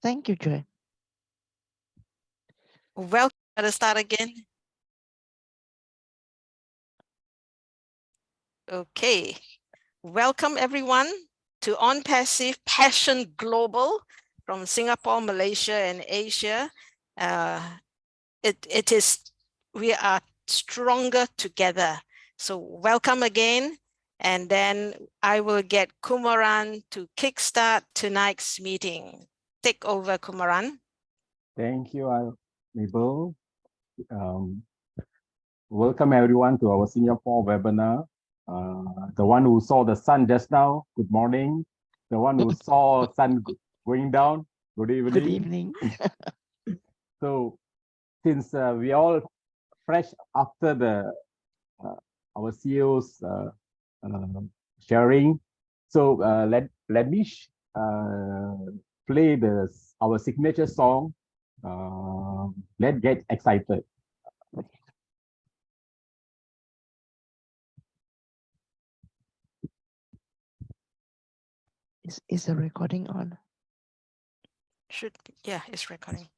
Thank you, Joy. Welcome. Let us start again. Okay. Welcome everyone to ONPASSIVE Passion Global from Singapore, Malaysia, and Asia. We are stronger together. So welcome again. And then I will get Kumaran to kickstart tonight's meeting. Take over, Kumaran. Thank you, Mabel. Welcome everyone to our Singapore webinar. The one who saw the sun just now, good morning. The one who saw sun going down, good evening. Good evening. So since we all fresh after the our CEO's sharing, so let me play our signature song. Let's get excited. Is the recording on? Should be, yeah, it's recording.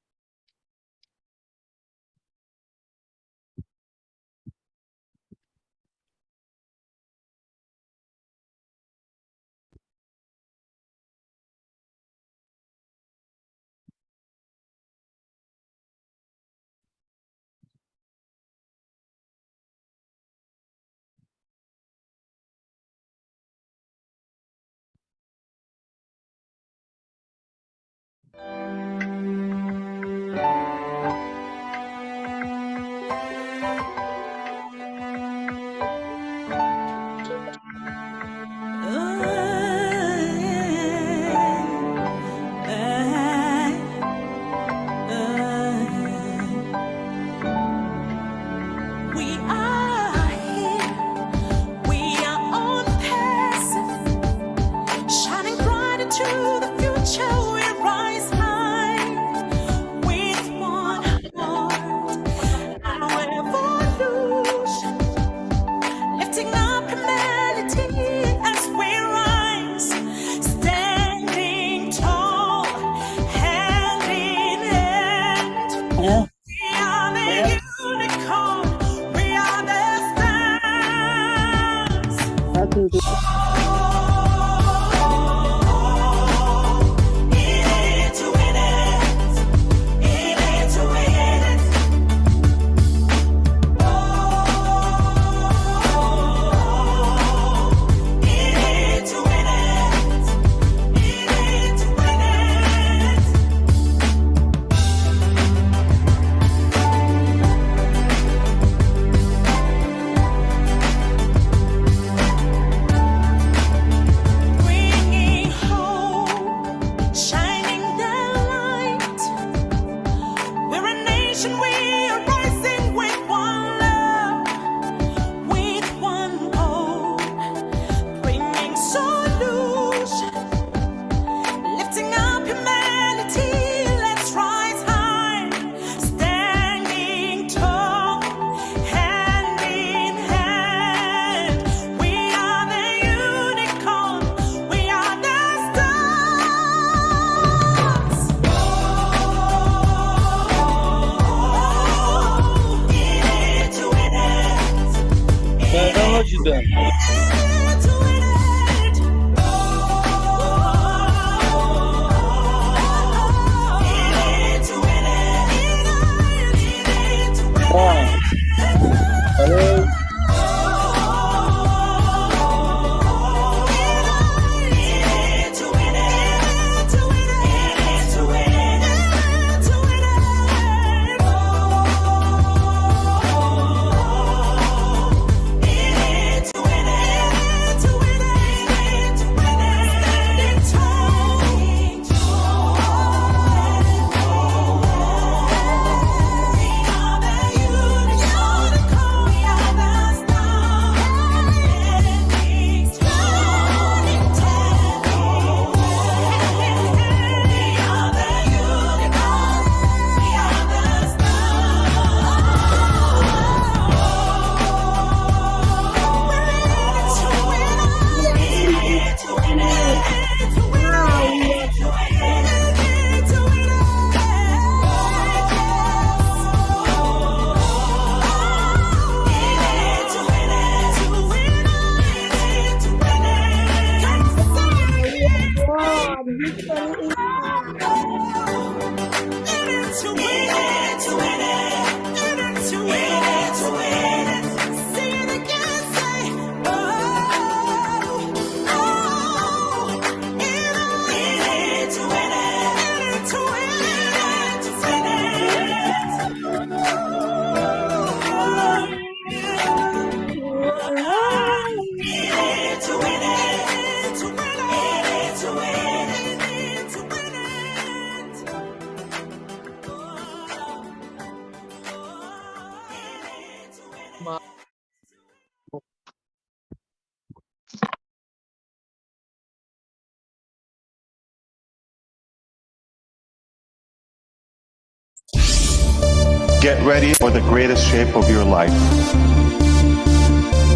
Get ready for the greatest shape of your life.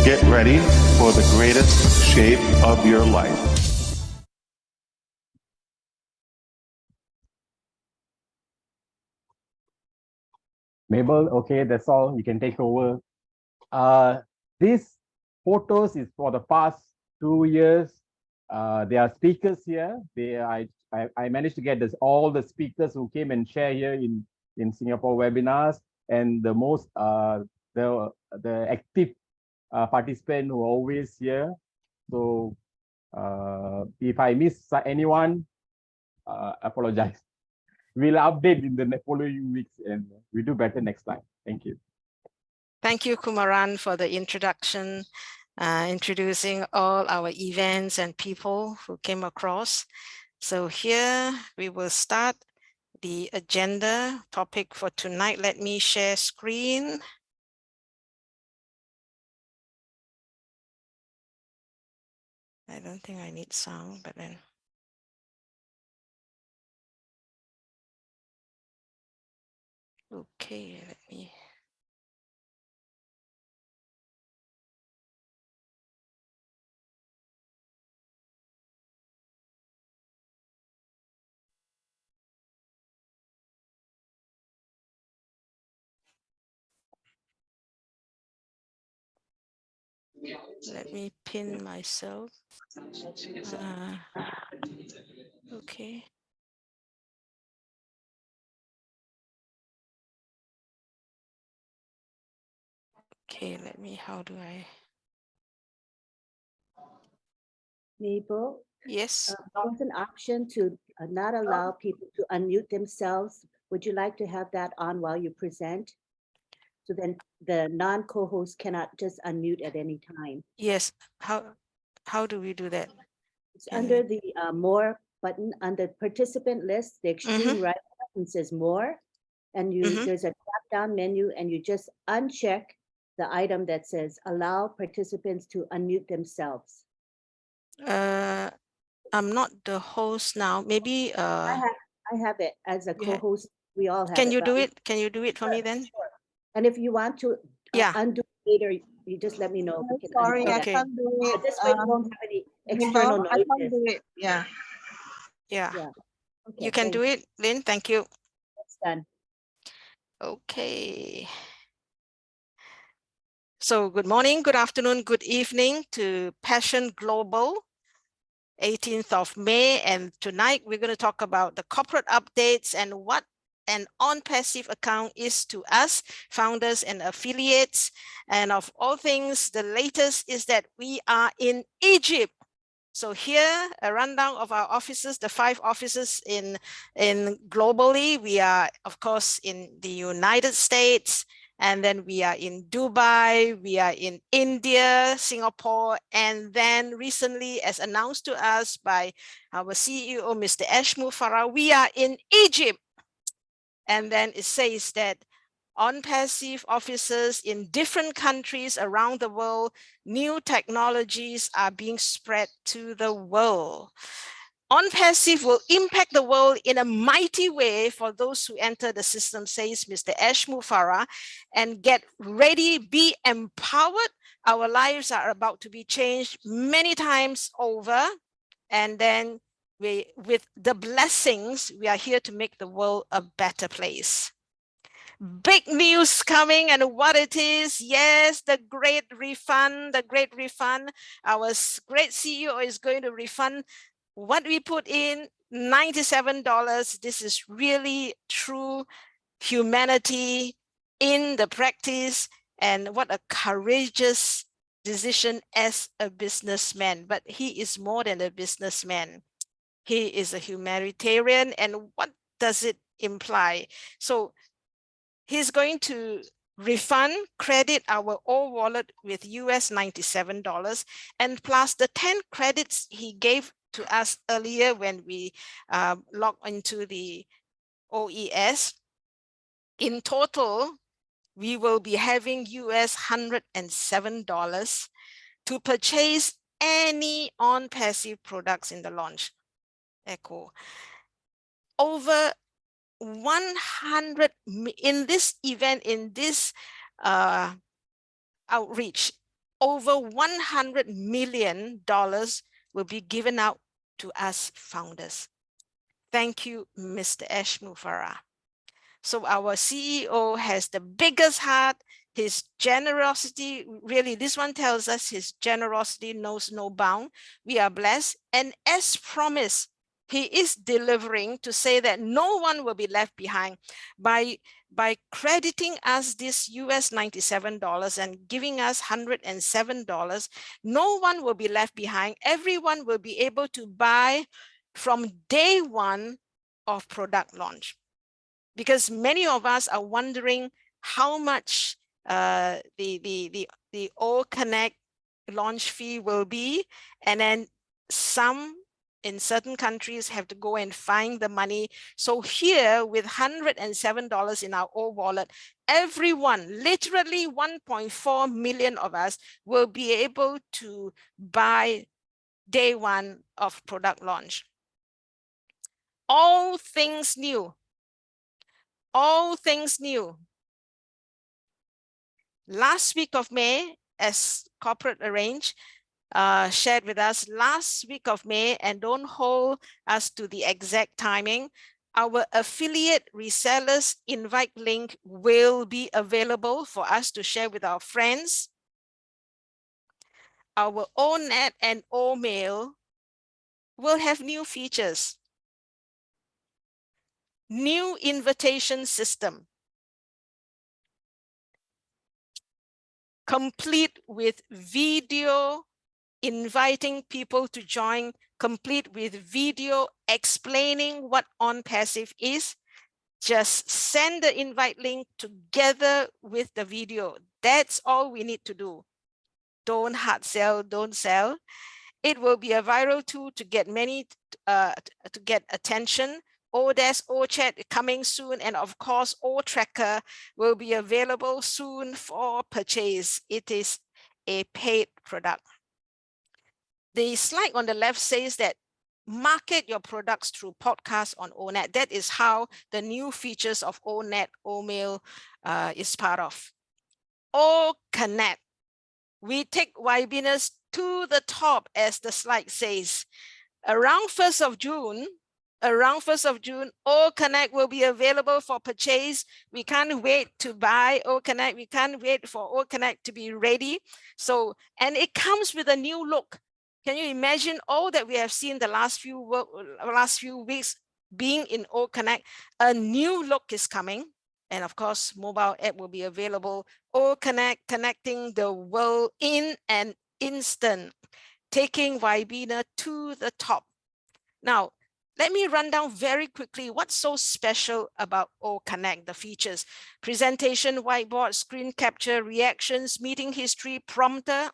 Get ready for the greatest shape of your life. Mabel, okay, that's all. You can take over. These photos is for the past 2 years. There are speakers here. I managed to get all the speakers who came and share here in Singapore webinars, and the most the active participant who are always here. So if I miss anyone, apologize. We'll update in the following weeks, and we do better next time. Thank you. Thank you, Kumaran, for the introduction, introducing all our events and people who came across. So here we will start the agenda topic for tonight. Let me share screen. I don't think I need sound, but then. Okay, let me. Let me pin myself. Okay. Okay, let me, how do I? Mabel, Yes. there's an option to not allow people to unmute themselves. Would you like to have that on while you present? So then the non-co-host cannot just unmute at any time. Yes. How do we do that? It's under the more button on the participant list, the extreme right button says more, and there's a drop down menu, and you just uncheck the item that says allow participants to unmute themselves. I'm not the host now. Maybe I have it as a co-host. We all have it. Can you do it? Can you do it for me then? Sure. And if you want to undo later, you just let me know. Sorry, I Okay. can't do it. But this way you won't have any external noises. I can't do it. Yeah. Yeah. Okay, You can do it, Lynn. Thank you. It's done. Okay. So good morning, good afternoon, good evening to Passion Global, 18th of May. And tonight we're going to talk about the corporate updates and what an ONPASSIVE account is to us, founders and affiliates. And of all things, the latest is that we are in Egypt. So here, a rundown of our offices, the 5 offices in globally. We are, of course, in the United States, and then we are in Dubai, we are in India, Singapore, and then recently, as announced to us by our CEO, Mr. Ashmu Farah, we are in Egypt. And then it says that ONPASSIVE offices in different countries around the world, new technologies are being spread to the world. ONPASSIVE will impact the world in a mighty way for those who enter the system, says Mr. Ashmu Farah, and get ready, be empowered. Our lives are about to be changed many times over. And then with the blessings, we are here to make the world a better place. Big news coming, and what it is, yes, the great refund, Our great CEO is going to refund what we put in, $97. This is really true humanity in the practice, and what a courageous decision as a businessman. But he is more than a businessman. He is a humanitarian. And what does it imply? So he's going to refund, credit our old wallet with US $97, and plus the 10 credits he gave to us earlier when we logged into the OES. In total, we will be having US $107 to purchase any ONPASSIVE products in the launch. Echo. Over 100 in this event, in this outreach, over $100 million will be given out to us founders. Thank you, Mr. Ashmufara. So our CEO has the biggest heart. His generosity, really, this one tells us his generosity knows no bound. We are blessed. And as promised, he is delivering to say that no one will be left behind. By crediting us this US $97 and giving us $107, no one will be left behind. Everyone will be able to buy from day one of product launch. Because many of us are wondering how much the O Connect launch fee will be, and then some in certain countries have to go and find the money. So here with $107 in our old wallet, everyone, literally 1.4 million of us, will be able to buy day one of product launch. All things new. All things new. Last week of May, as corporate arranged, shared with us last week of May, and don't hold us to the exact timing, our affiliate resellers invite link will be available for us to share with our friends. Our ONET and OMail will have new features. New invitation system, complete with video, inviting people to join, complete with video explaining what ONPASSIVE is. Just send the invite link together with the video. That's all we need to do. Don't hard sell, don't sell. It will be a viral tool to get to get attention. ODesk, OChat coming soon, and of course, OTracker will be available soon for purchase. It is a paid product. The slide on the left says that market your products through podcasts on ONET. That is how the new features of ONET, OMail is part of. O Connect. We take webinars to the top, as the slide says. Around 1st of June, O Connect will be available for purchase. We can't wait to buy O Connect. We can't wait for O Connect to be ready. So, and it comes with a new look. Can you imagine all that we have seen the last few weeks being in O Connect? A new look is coming. And of course, mobile app will be available. O Connect, connecting the world in an instant, taking webinar to the top. Now, let me run down very quickly what's so special about O Connect, the features. Presentation, whiteboard, screen capture, reactions, meeting history, prompter,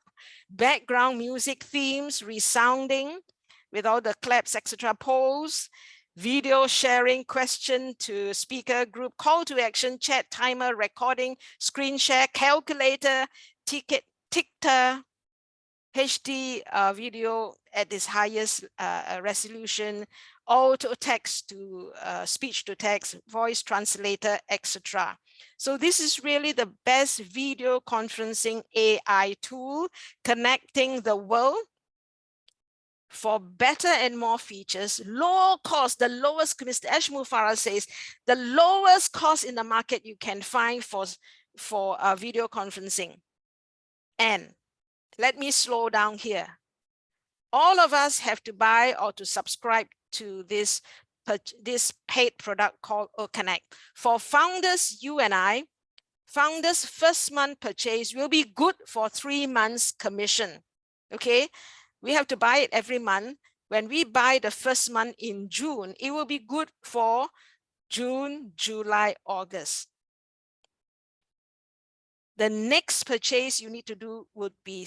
background music, themes, resounding with all the claps, etc., polls, video sharing, question to speaker group, call to action, chat, timer, recording, screen share, calculator, ticker, HD video at its highest resolution, auto text to speech to text, voice translator, etc. So this is really the best video conferencing AI tool connecting the world for better and more features, low cost, the lowest, Mr. Ashmufara says, the lowest cost in the market you can find for video conferencing. And let me slow down here. all of us have to buy or to subscribe to this paid product called OConnect. For founders, you and I, founders' first month purchase will be good for 3 months commission. Okay, we have to buy it every month. When we buy the first month in June, it will be good for June, July, August. The next purchase you need to do would be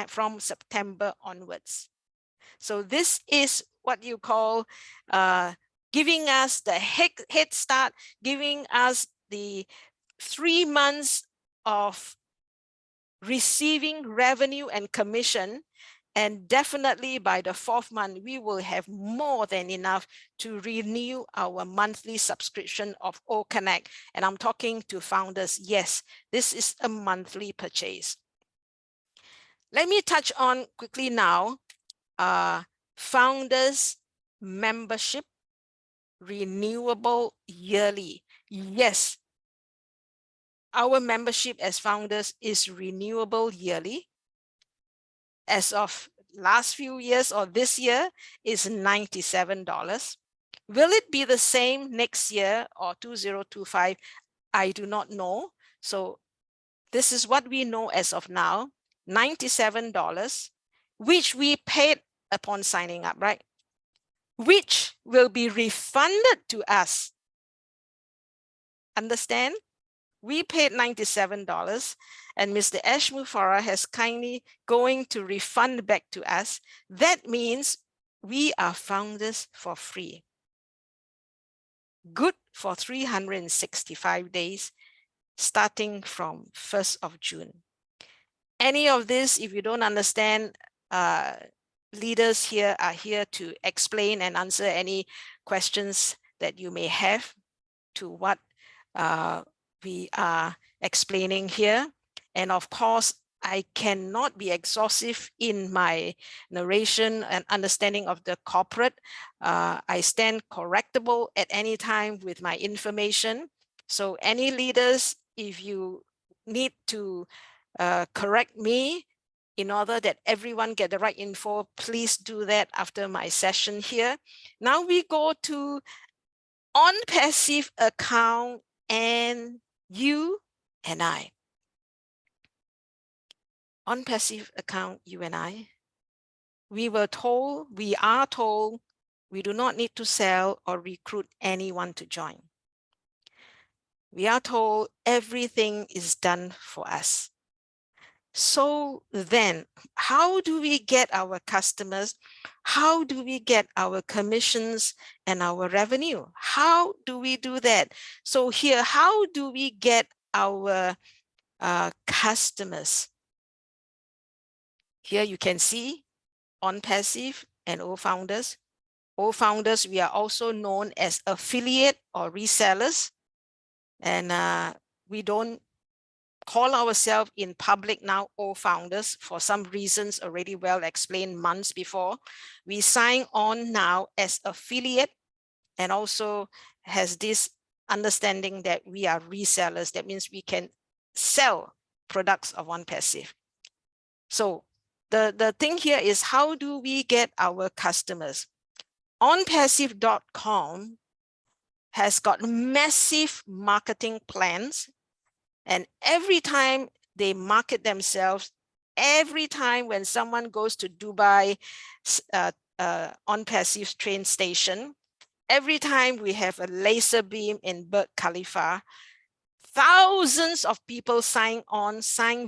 from September onwards. So this is what you call giving us the head start, giving us the 3 months of receiving revenue and commission. And definitely by the 4th month, we will have more than enough to renew our monthly subscription of OConnect. And I'm talking to founders. Yes, this is a monthly purchase. Let me touch on quickly now, founders membership renewable yearly. Yes, our membership as founders is renewable yearly. As of last few years or this year is $97. Will it be the same next year or 2025? I do not know. So this is what we know as of now, $97, which we paid upon signing up, right? Which will be refunded to us. Understand? We paid $97 and Mr. Ash Mufara has kindly going to refund back to us. That means we are founders for free. Good for 365 days, starting from 1st of June. Any of this, if you don't understand, leaders here are here to explain and answer any questions that you may have to what we are explaining here. And of course, I cannot be exhaustive in my narration and understanding of the corporate. I stand correctable at any time with my information. So any leaders, if you need to correct me in order that everyone get the right info, please do that after my session here. Now we go to ONPASSIVE account and you and I. ONPASSIVE account, you and I. We are told, we do not need to sell or recruit anyone to join. We are told everything is done for us. So then, how do we get our customers? How do we get our commissions and our revenue? How do we do that? So here, how do we get our customers? Here you can see ONPASSIVE and O-Founders. O-Founders, we are also known as affiliate or resellers. And we don't call ourselves in public now O-Founders for some reasons already well explained months before. We sign on now as affiliate and also has this understanding that we are resellers. That means we can sell products of ONPASSIVE. So the thing here is, how do we get our customers? ONPASSIVE.com has got massive marketing plans. And every time they market themselves, every time when someone goes to Dubai ONPASSIVE train station, every time we have a laser beam in Burj Khalifa, thousands of people sign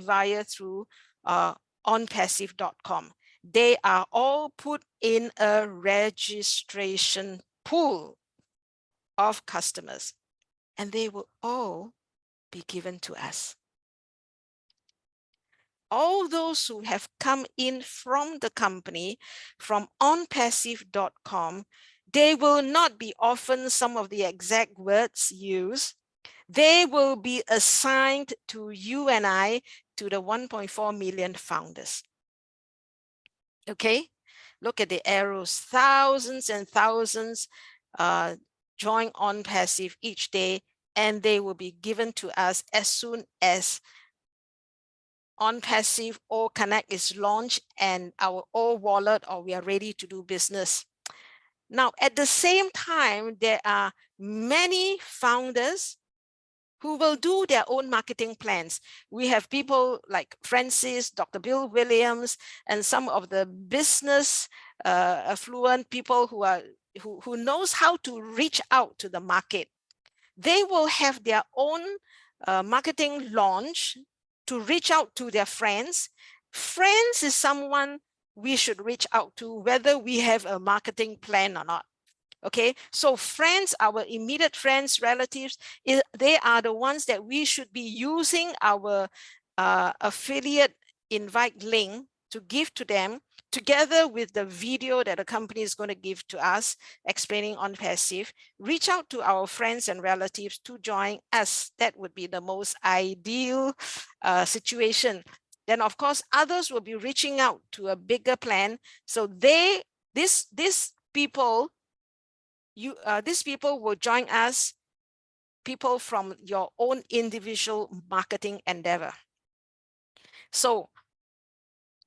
via through ONPASSIVE.com. They are all put in a registration pool of customers, and they will all be given to us. All those who have come in from the company, from ONPASSIVE.com, they will not be often some of the exact words used. They will be assigned to you and I, to the 1.4 million founders. Okay, look at the arrows, thousands and thousands join ONPASSIVE each day, and they will be given to us as soon as ONPASSIVE O Connect is launched and our O wallet, or we are ready to do business. Now, at the same time, there are many founders who will do their own marketing plans. We have people like Francis, Dr. Bill Williams, and some of the business affluent people who knows how to reach out to the market. They will have their own marketing launch to reach out to their friends. Friends is someone we should reach out to, whether we have a marketing plan or not. Okay, so friends, our immediate friends, relatives, they are the ones that we should be using our affiliate invite link to give to them, together with the video that the company is going to give to us explaining ONPASSIVE. Reach out to our friends and relatives to join us. That would be the most ideal situation. Then of course others will be reaching out to a bigger plan. So these people will join us, people from your own individual marketing endeavor. So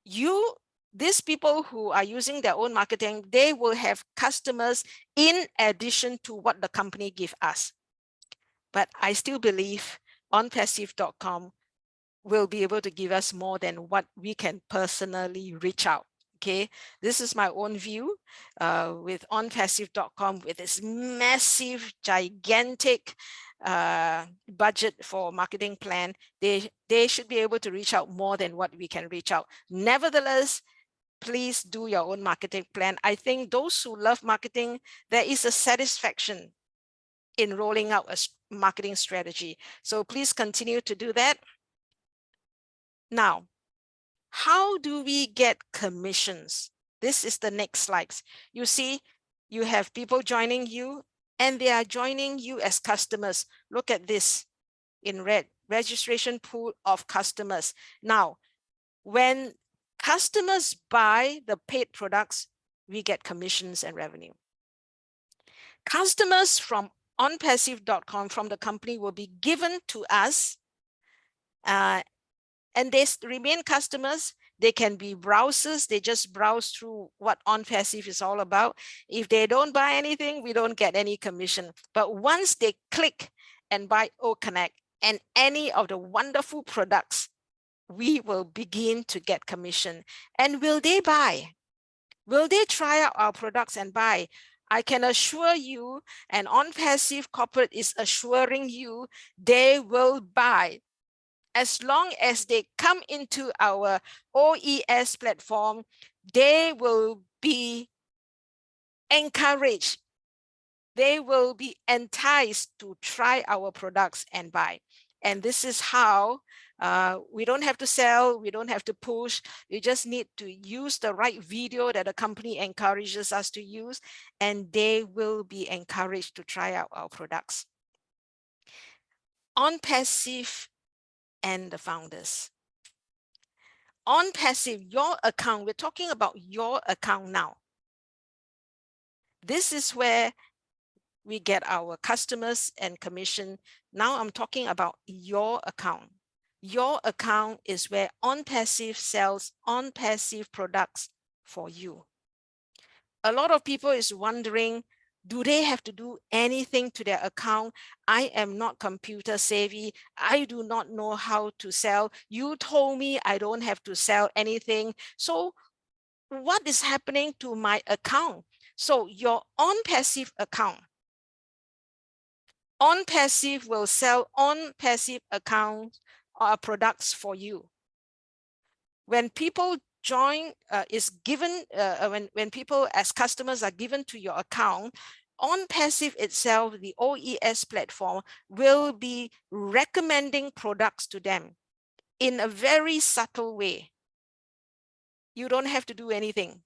these people who are using their own marketing, they will have customers in addition to what the company give us. But I still believe ONPASSIVE.com will be able to give us more than what we can personally reach out. Okay, this is my own view with ONPASSIVE.com, with this massive, gigantic budget for marketing plan. They should be able to reach out more than what we can reach out. Nevertheless, please do your own marketing plan. I think those who love marketing, there is a satisfaction in rolling out a marketing strategy. So please continue to do that. Now, how do we get commissions? This is the next slides. You see, you have people joining you and they are joining you as customers. Look at this in red, registration pool of customers. Now, when customers buy the paid products, we get commissions and revenue. Customers from ONPASSIVE.com from the company will be given to us and they remain customers. They can be browsers. They just browse through what ONPASSIVE is all about. If they don't buy anything, we don't get any commission. But once they click and buy O Connect and any of the wonderful products, we will begin to get commission. And will they buy? Will they try out our products and buy? I can assure you, and ONPASSIVE Corporate is assuring you, they will buy. As long as they come into our OES platform, they will be encouraged. They will be enticed to try our products and buy. And this is how we don't have to sell, we don't have to push. You just need to use the right video that the company encourages us to use, and they will be encouraged to try out our products. ONPASSIVE and the founders. ONPASSIVE, your account, we're talking about your account now. This is where we get our customers and commission. Now I'm talking about your account. Your account is where ONPASSIVE sells ONPASSIVE products for you. A lot of people is wondering, do they have to do anything to their account? I am not computer savvy. I do not know how to sell. You told me I don't have to sell anything. So what is happening to my account? So your ONPASSIVE account, ONPASSIVE will sell ONPASSIVE account products for you. When people join, when people as customers are given to your account, ONPASSIVE itself, the OES platform, will be recommending products to them in a very subtle way. You don't have to do anything.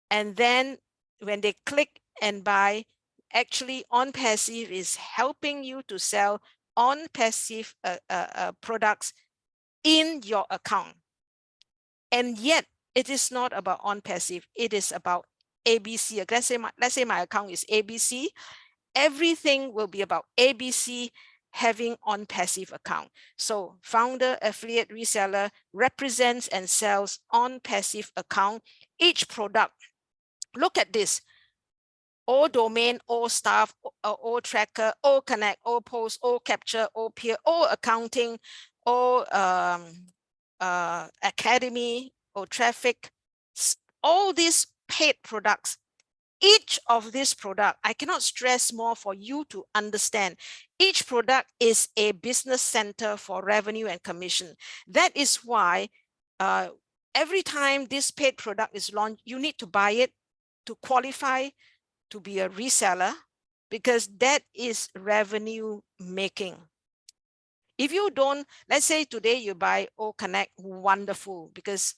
And then when they click and buy, actually ONPASSIVE is helping you to sell ONPASSIVE products in your account. And yet it is not about ONPASSIVE, it is about ABC. Let's say my account is ABC. Everything will be about ABC, having ONPASSIVE account. So founder, affiliate, reseller represents and sells ONPASSIVE account. Each product, look at this. All domain, all staff, all tracker, all connect, all post, all capture, all peer, all accounting, all academy, or traffic, all these paid products. Each of these products, I cannot stress more for you to understand. Each product is a business center for revenue and commission. That is why every time this paid product is launched, you need to buy it to qualify to be a reseller, because that is revenue making. If you don't, let's say today you buy O Connect, wonderful, because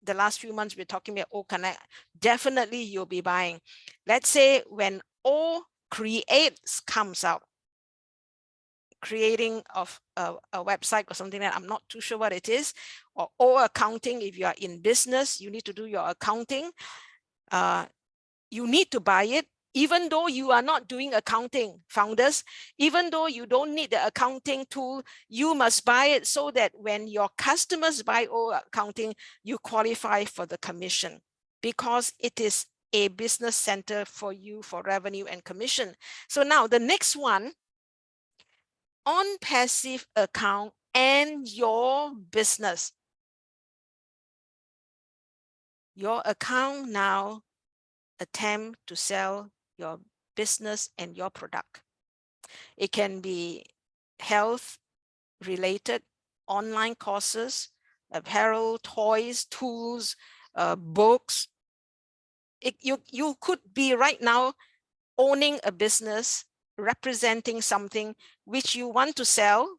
the last few months we're talking about O Connect, definitely you'll be buying. Let's say when O Creates comes out, creating of a website or something that I'm not too sure what it is, or O Accounting, if you are in business, you need to do your accounting. You need to buy it, even though you are not doing accounting, founders. Even though you don't need the accounting tool, you must buy it so that when your customers buy O Accounting, you qualify for the commission, because it is a business center for you for revenue and commission. So now the next one, ONPASSIVE account and your business. Your account now attempt to sell your business and your product. It can be health related, online courses, apparel, toys, tools, books. You could be right now owning a business, representing something which you want to sell,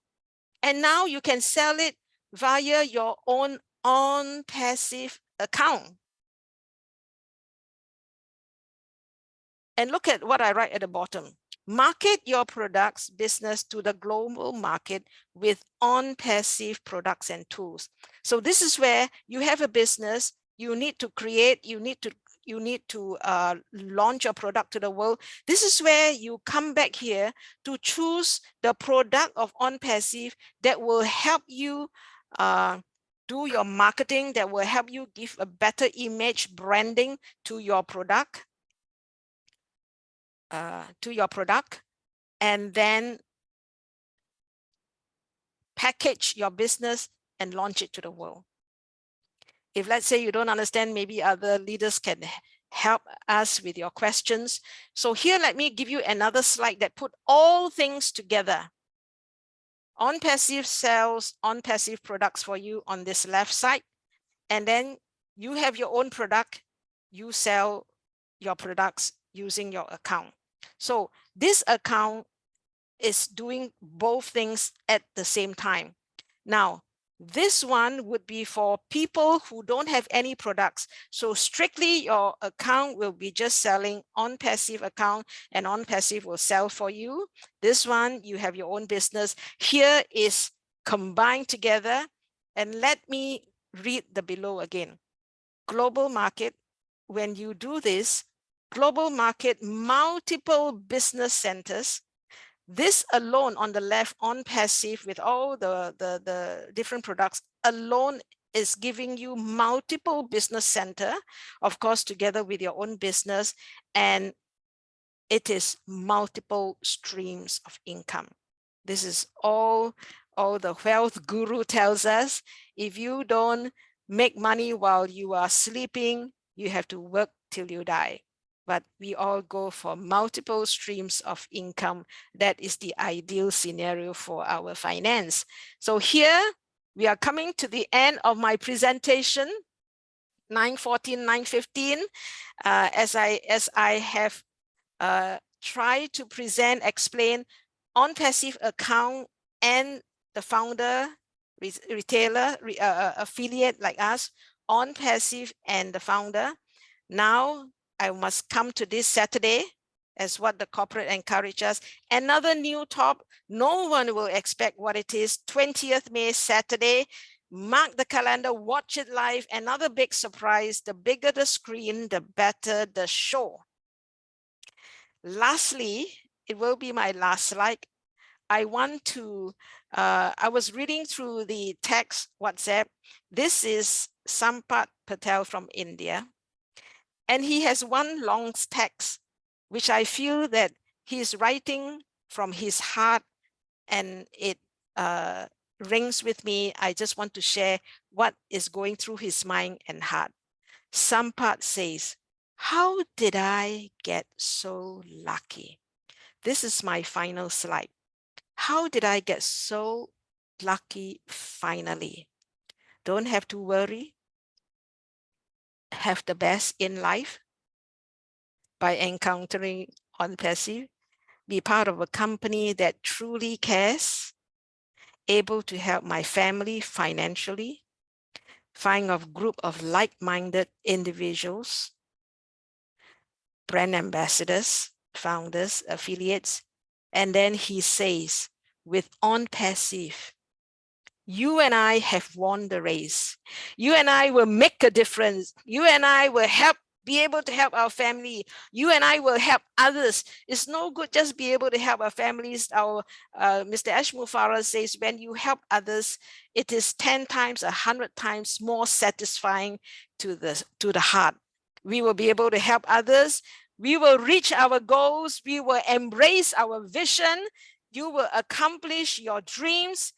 and now you can sell it via your own ONPASSIVE account. And look at what I write at the bottom. Market your products business to the global market with ONPASSIVE products and tools. So this is where you have a business, you need to create, you need to launch your product to the world. This is where you come back here to choose the product of ONPASSIVE that will help you do your marketing, that will help you give a better image branding to your product. And then package your business and launch it to the world. If let's say you don't understand, maybe other leaders can help us with your questions. So here, let me give you another slide that put all things together. ONPASSIVE sells ONPASSIVE products for you on this left side. And then you have your own product. You sell your products using your account. So this account is doing both things at the same time. Now, this one would be for people who don't have any products. So strictly your account will be just selling ONPASSIVE account, and ONPASSIVE will sell for you. This one, you have your own business. Here is combined together. And let me read the below again. Global market, when you do this, global market, multiple business centers. This alone on the left, ONPASSIVE with all the different products alone is giving you multiple business center, of course, together with your own business, and it is multiple streams of income. This is all the wealth guru tells us. If you don't make money while you are sleeping, you have to work till you die. But we all go for multiple streams of income. That is the ideal scenario for our finance. So here we are coming to the end of my presentation, 9:14, 9:15. As I have tried to present, explain ONPASSIVE account and the founder, retailer, affiliate like us, ONPASSIVE and the founder. Now I must come to this Saturday, as what the corporate encouraged us. Another new top, no one will expect what it is, 20th May, Saturday. Mark the calendar, watch it live. Another big surprise, the bigger the screen, the better the show. Lastly, it will be my last slide. I want to, I was reading through the text WhatsApp. This is Sampat Patel from India. And he has one long text, which I feel that he's writing from his heart, and it rings with me. I just want to share what is going through his mind and heart. Sampat says, how did I get so lucky? This is my final slide. How did I get so lucky finally? Don't have to worry. Have the best in life by encountering ONPASSIVE. Be part of a company that truly cares. Able to help my family financially. Find a group of like-minded individuals. Brand ambassadors, founders, affiliates. And then he says, with ONPASSIVE, you and I have won the race. You and I will make a difference. You and I will be able to help our family. You and I will help others. It's no good just be able to help our families. Our Mr. Ashmufara says, when you help others, it is 10 times, 100 times more satisfying to the heart. We will be able to help others. We will reach our goals. We will embrace our vision. You will accomplish your dreams.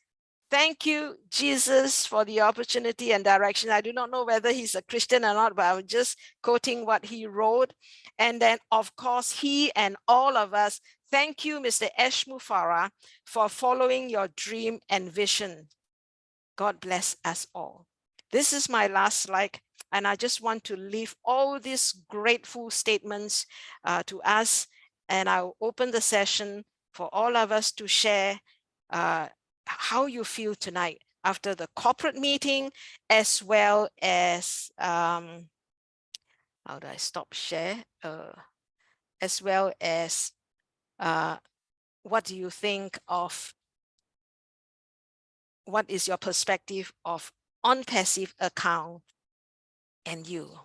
Thank you, Jesus, for the opportunity and direction. I do not know whether he's a Christian or not, but I'm just quoting what he wrote. And then, of course, he and all of us, thank you, Mr. Ashmufara, for following your dream and vision. God bless us all. This is my last slide, and I just want to leave all these grateful statements to us, and I'll open the session for all of us to share how you feel tonight after the corporate meeting, as well as, how do I stop share? As well as, what do you think of, what is your perspective of ONPASSIVE account and you?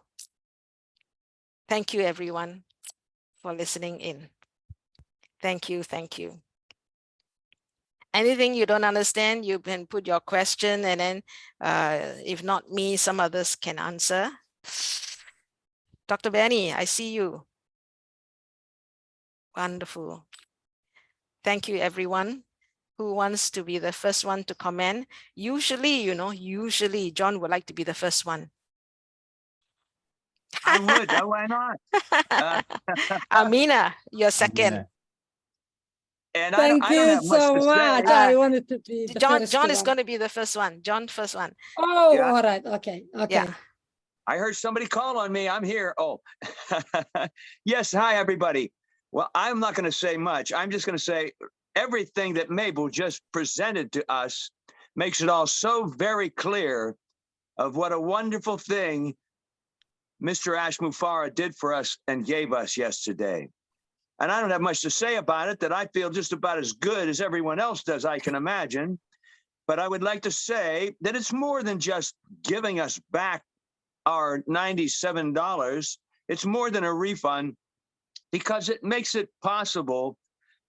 Thank you, everyone, for listening in. Thank you, thank you. Anything you don't understand, you can put your question, and then if not me, some others can answer. Dr. Benny, I see you. Wonderful. Thank you, everyone. Who wants to be the first one to comment? Usually, usually John would like to be the first one. I would. Why not? Amina, you're second. Amina. And Thank I don't you have much so to much. say. I wanted to be the John first is one. going to be the first one. John, first one. Oh, Yeah. all right. Okay. Okay. Yeah. I heard somebody call on me. I'm here. Oh, yes. Hi, everybody. Well, I'm not going to say much. I'm just going to say everything that Mabel just presented to us makes it all so very clear of what a wonderful thing Mr. Ashmufara did for us and gave us yesterday. And I don't have much to say about it, that I feel just about as good as everyone else does, I can imagine. But I would like to say that it's more than just giving us back our $97. It's more than a refund, because it makes it possible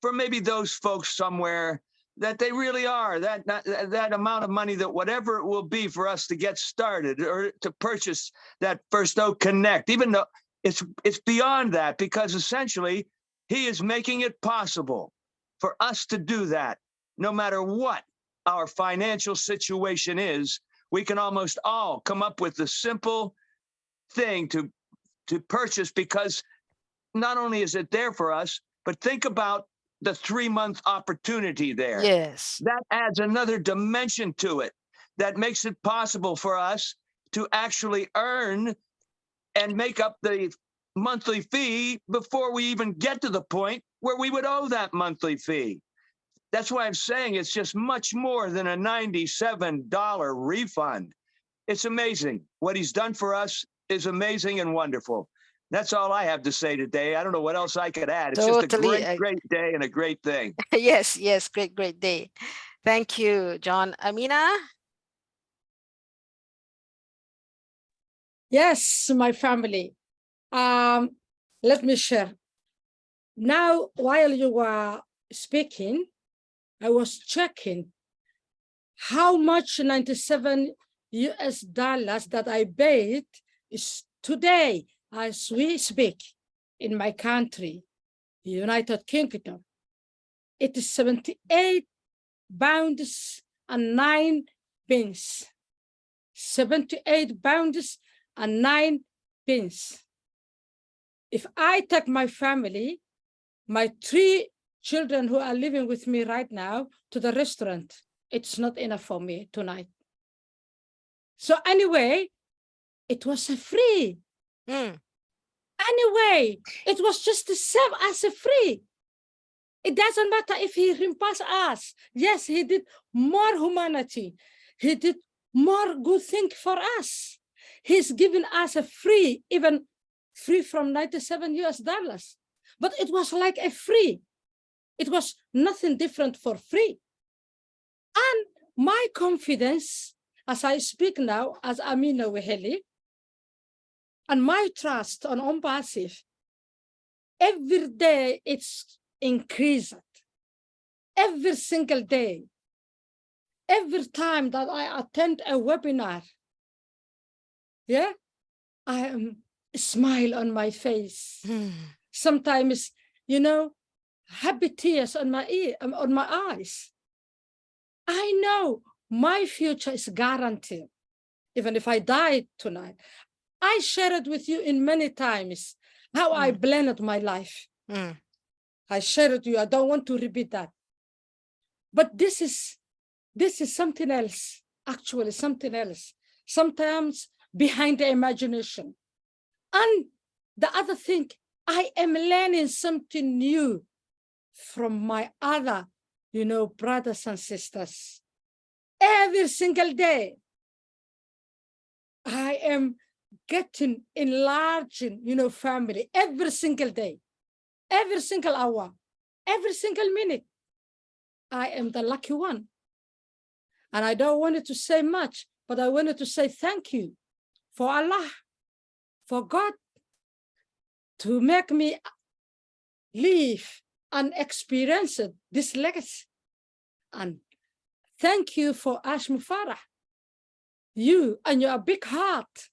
for maybe those folks somewhere that they really are, that amount of money, that whatever it will be for us to get started or to purchase that First Oak Connect, even though it's beyond that, because essentially he is making it possible for us to do that. No matter what our financial situation is, we can almost all come up with the simple thing to purchase, because not only is it there for us, but think about the 3-month opportunity there. Yes. That adds another dimension to it that makes it possible for us to actually earn and make up the monthly fee before we even get to the point where we would owe that monthly fee. That's why I'm saying it's just much more than a $97 refund. It's amazing. What he's done for us is amazing and wonderful. That's all I have to say today. I don't know what else I could add. It's Totally. just a great day and a great thing. Yes, great day. Thank you, John. Amina? Yes, my family. Let me share. Now, while you were speaking, I was checking how much 97 US dollars that I paid is today as we speak in my country, United Kingdom. It is 78 pounds and 9 pence. 78 pounds and 9 pence. If I take my family, my 3 children who are living with me right now to the restaurant, it's not enough for me tonight. So anyway, it was free. Anyway, it was just the same as a free. It doesn't matter if he reimbursed us. Yes, he did more humanity. He did more good thing for us. He's given us a free, even free from 97 US dollars. But it was like a free. It was nothing different for free. And my confidence, as I speak now, as Amina Weheli, and my trust on ONPASSIVE, every day it's increased. Every single day. Every time that I attend a webinar, yeah, I am a smile on my face. Sometimes, you know, happy tears on my eyes. I know my future is guaranteed, even if I die tonight. I shared with you in many times how I planned my life. I shared with you. I don't want to repeat that. But this is something else, actually something else, sometimes behind the imagination. And the other thing, I am learning something new from my other, you know, brothers and sisters. Every single day, I am getting enlarging, you know, family every single day, every single hour, every single minute. I am the lucky one. And I don't want to say much, but I wanted to say thank you for Allah, for God, to make me live and experience this legacy. And thank you for Ash Mufarah, you and your big heart,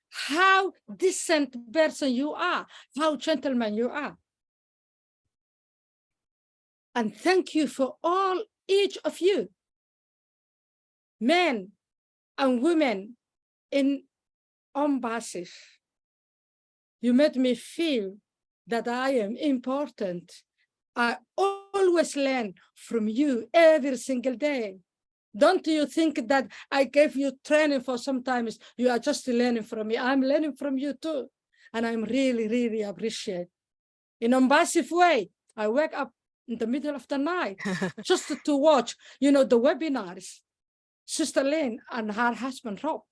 how decent person you are, how gentleman you are. And thank you for all, each of you, men and women in ONPASSIVE. You made me feel that I am important. I always learn from you every single day. Don't you think that I gave you training for sometimes you are just learning from me? I'm learning from you too. And I'm really, really appreciate. In ONPASSIVE way, I wake up in the middle of the night just to watch, you know, the webinars. Sister Lynn and her husband Rob,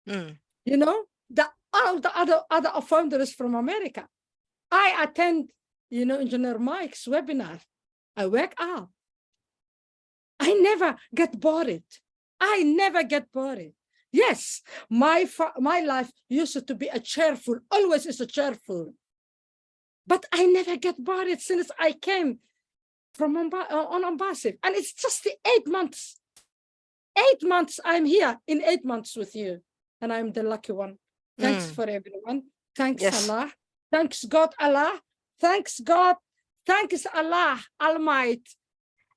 you know, all the other founders from America. I attend, you know, Engineer Mike's webinar. I wake up. I never get bored. I never get bored. Yes, my life used to be a cheerful, always is a cheerful. But I never get bored since I came from on ONPASSIVE. And it's just the 8 months. 8 months I'm here in 8 months with you. And I'm the lucky one. Thanks for everyone. Thanks Allah. Thanks God Allah. Thanks God. Thanks Allah Almighty.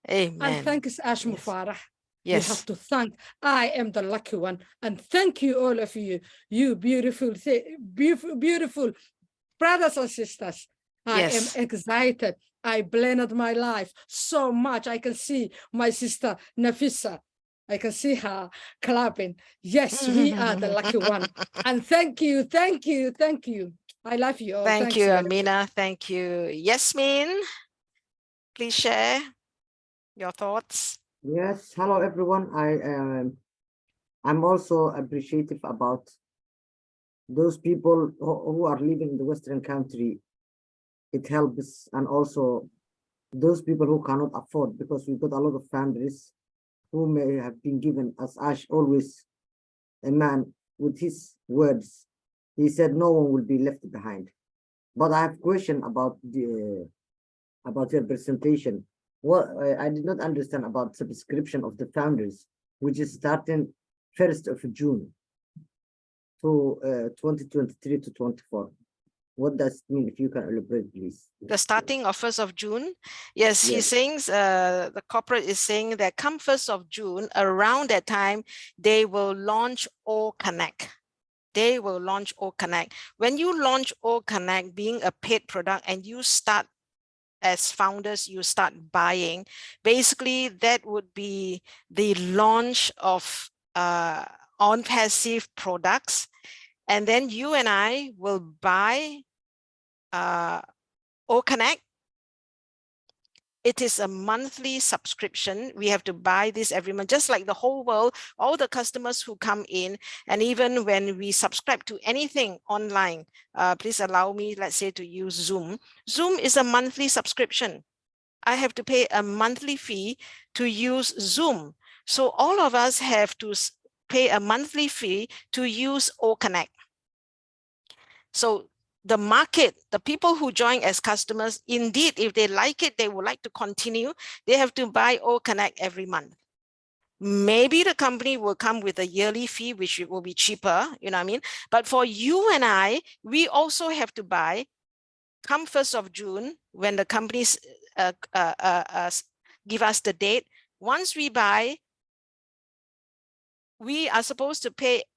Amen. And thanks Ash Mufarah. Yes. You have to thank. I am the lucky one. And thank you all of you. You beautiful brothers and sisters. I am excited. I planned my life so much. I can see my sister Nafisa. I can see her clapping. Yes, we are the lucky one. And thank you, thank you, thank you. I love you all. Thank you, Amina. Thank you. Yasmin, please share your thoughts. Yes, hello everyone. I'm also appreciative about those people who are living in the Western country. It helps, and also those people who cannot afford, because we've got a lot of families who may have been given, as Ash always, a man with his words. He said no one will be left behind. But I have a question about your presentation. what I did not understand about subscription of the founders, which is starting 1st of June to 2023 to 24. What does it mean? If you can elaborate, please. The starting of 1st of June. Yes, he's saying the corporate is saying that come 1st of June, around that time, they will launch O Connect. They will launch O Connect. When you launch O Connect being a paid product and you start as founders, you start buying, basically that would be the launch of ONPASSIVE products. And then you and I will buy O Connect. It is a monthly subscription. We have to buy this every month, just like the whole world, all the customers who come in. And even when we subscribe to anything online, please allow me, let's say, to use Zoom. Zoom is a monthly subscription. I have to pay a monthly fee to use Zoom. So all of us have to pay a monthly fee to use O Connect. So the market, the people who join as customers, indeed, if they like it, they would like to continue, they have to buy O Connect every month. Maybe the company will come with a yearly fee, which will be cheaper, you know what I mean? But for you and I, we also have to buy, come 1st of June, when the companies give us the date. Once we buy, we are supposed to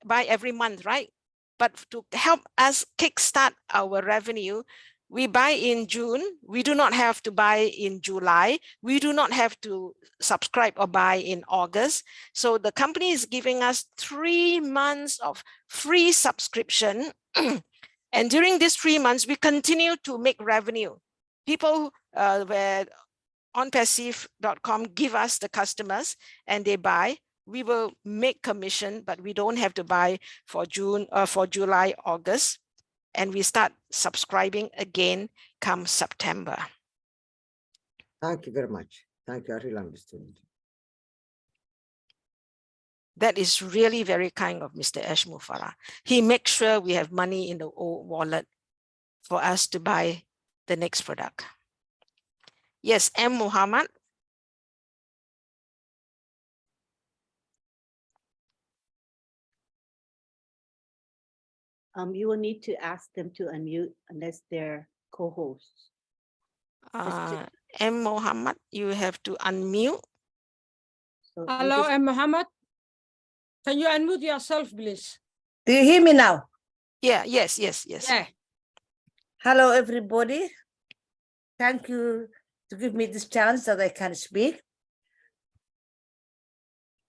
buy every month, right? But to help us kickstart our revenue, we buy in June. We do not have to buy in July. We do not have to subscribe or buy in August. So the company is giving us 3 months of free subscription. And during these 3 months, we continue to make revenue. People where ONPASSIVE.com give us the customers and they buy. We will make commission, but we don't have to buy for June, for July, August, and we start subscribing again come September. Thank you very much. Thank you. I really understood. That is really very kind of Mr. Ashmu Farah. He makes sure we have money in the old wallet for us to buy the next product. Yes, M. Muhammad. You will need to ask them to unmute unless they're co-hosts. M. Muhammad, you have to unmute. So Hello, M. Muhammad. Can you unmute yourself, please? Do you hear me now? Yeah, yes. Yeah. Hello, everybody. Thank you to give me this chance that I can speak.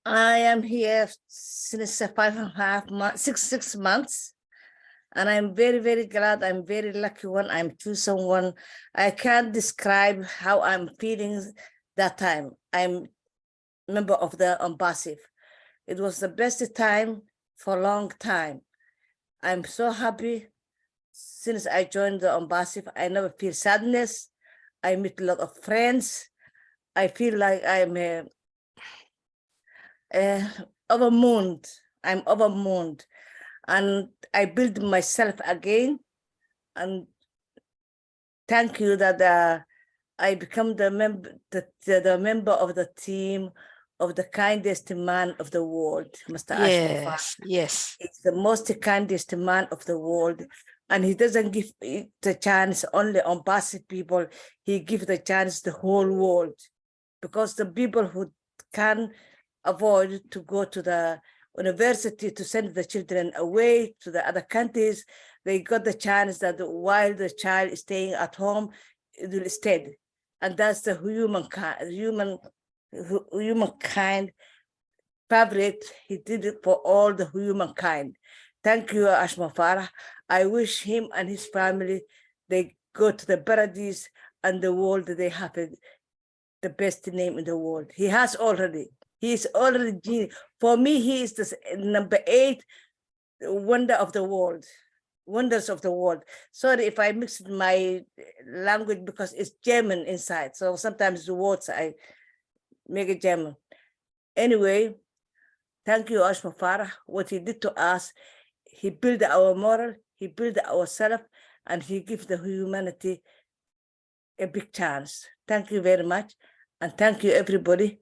I am here since 5.5 months, six months. And I'm very, very glad. I'm very lucky when I'm choose someone. I can't describe how I'm feeling that time. I'm a member of the ONPASSIVE. It was the best time for a long time. I'm so happy since I joined the ONPASSIVE. I never feel sadness. I meet a lot of friends. I feel like I'm overwhelmed. I'm overwhelmed. And I build myself again. And thank you that I become the member of the team of the kindest man of the world, Mr. Ashmu. Yes. He's the most kindest man of the world. And he doesn't give the chance only on passive people. He gives the chance the whole world. Because the people who can avoid to go to the university to send the children away to the other countries, they got the chance that while the child is staying at home, it will stay. And that's the humankind favorite. He did it for all the humankind. Thank you, Ashmu Farah. I wish him and his family, they go to the paradise and the world, they have the best name in the world. He has already. He is already genius. For me, he is the number 8 wonder of the world, wonders of the world. Sorry if I mixed my language because it's German inside. So sometimes the words I make it German. Anyway, thank you, Ashmu Farah. What he did to us, he built our moral, he built ourselves, and he gives the humanity a big chance. Thank you very much. And thank you, everybody.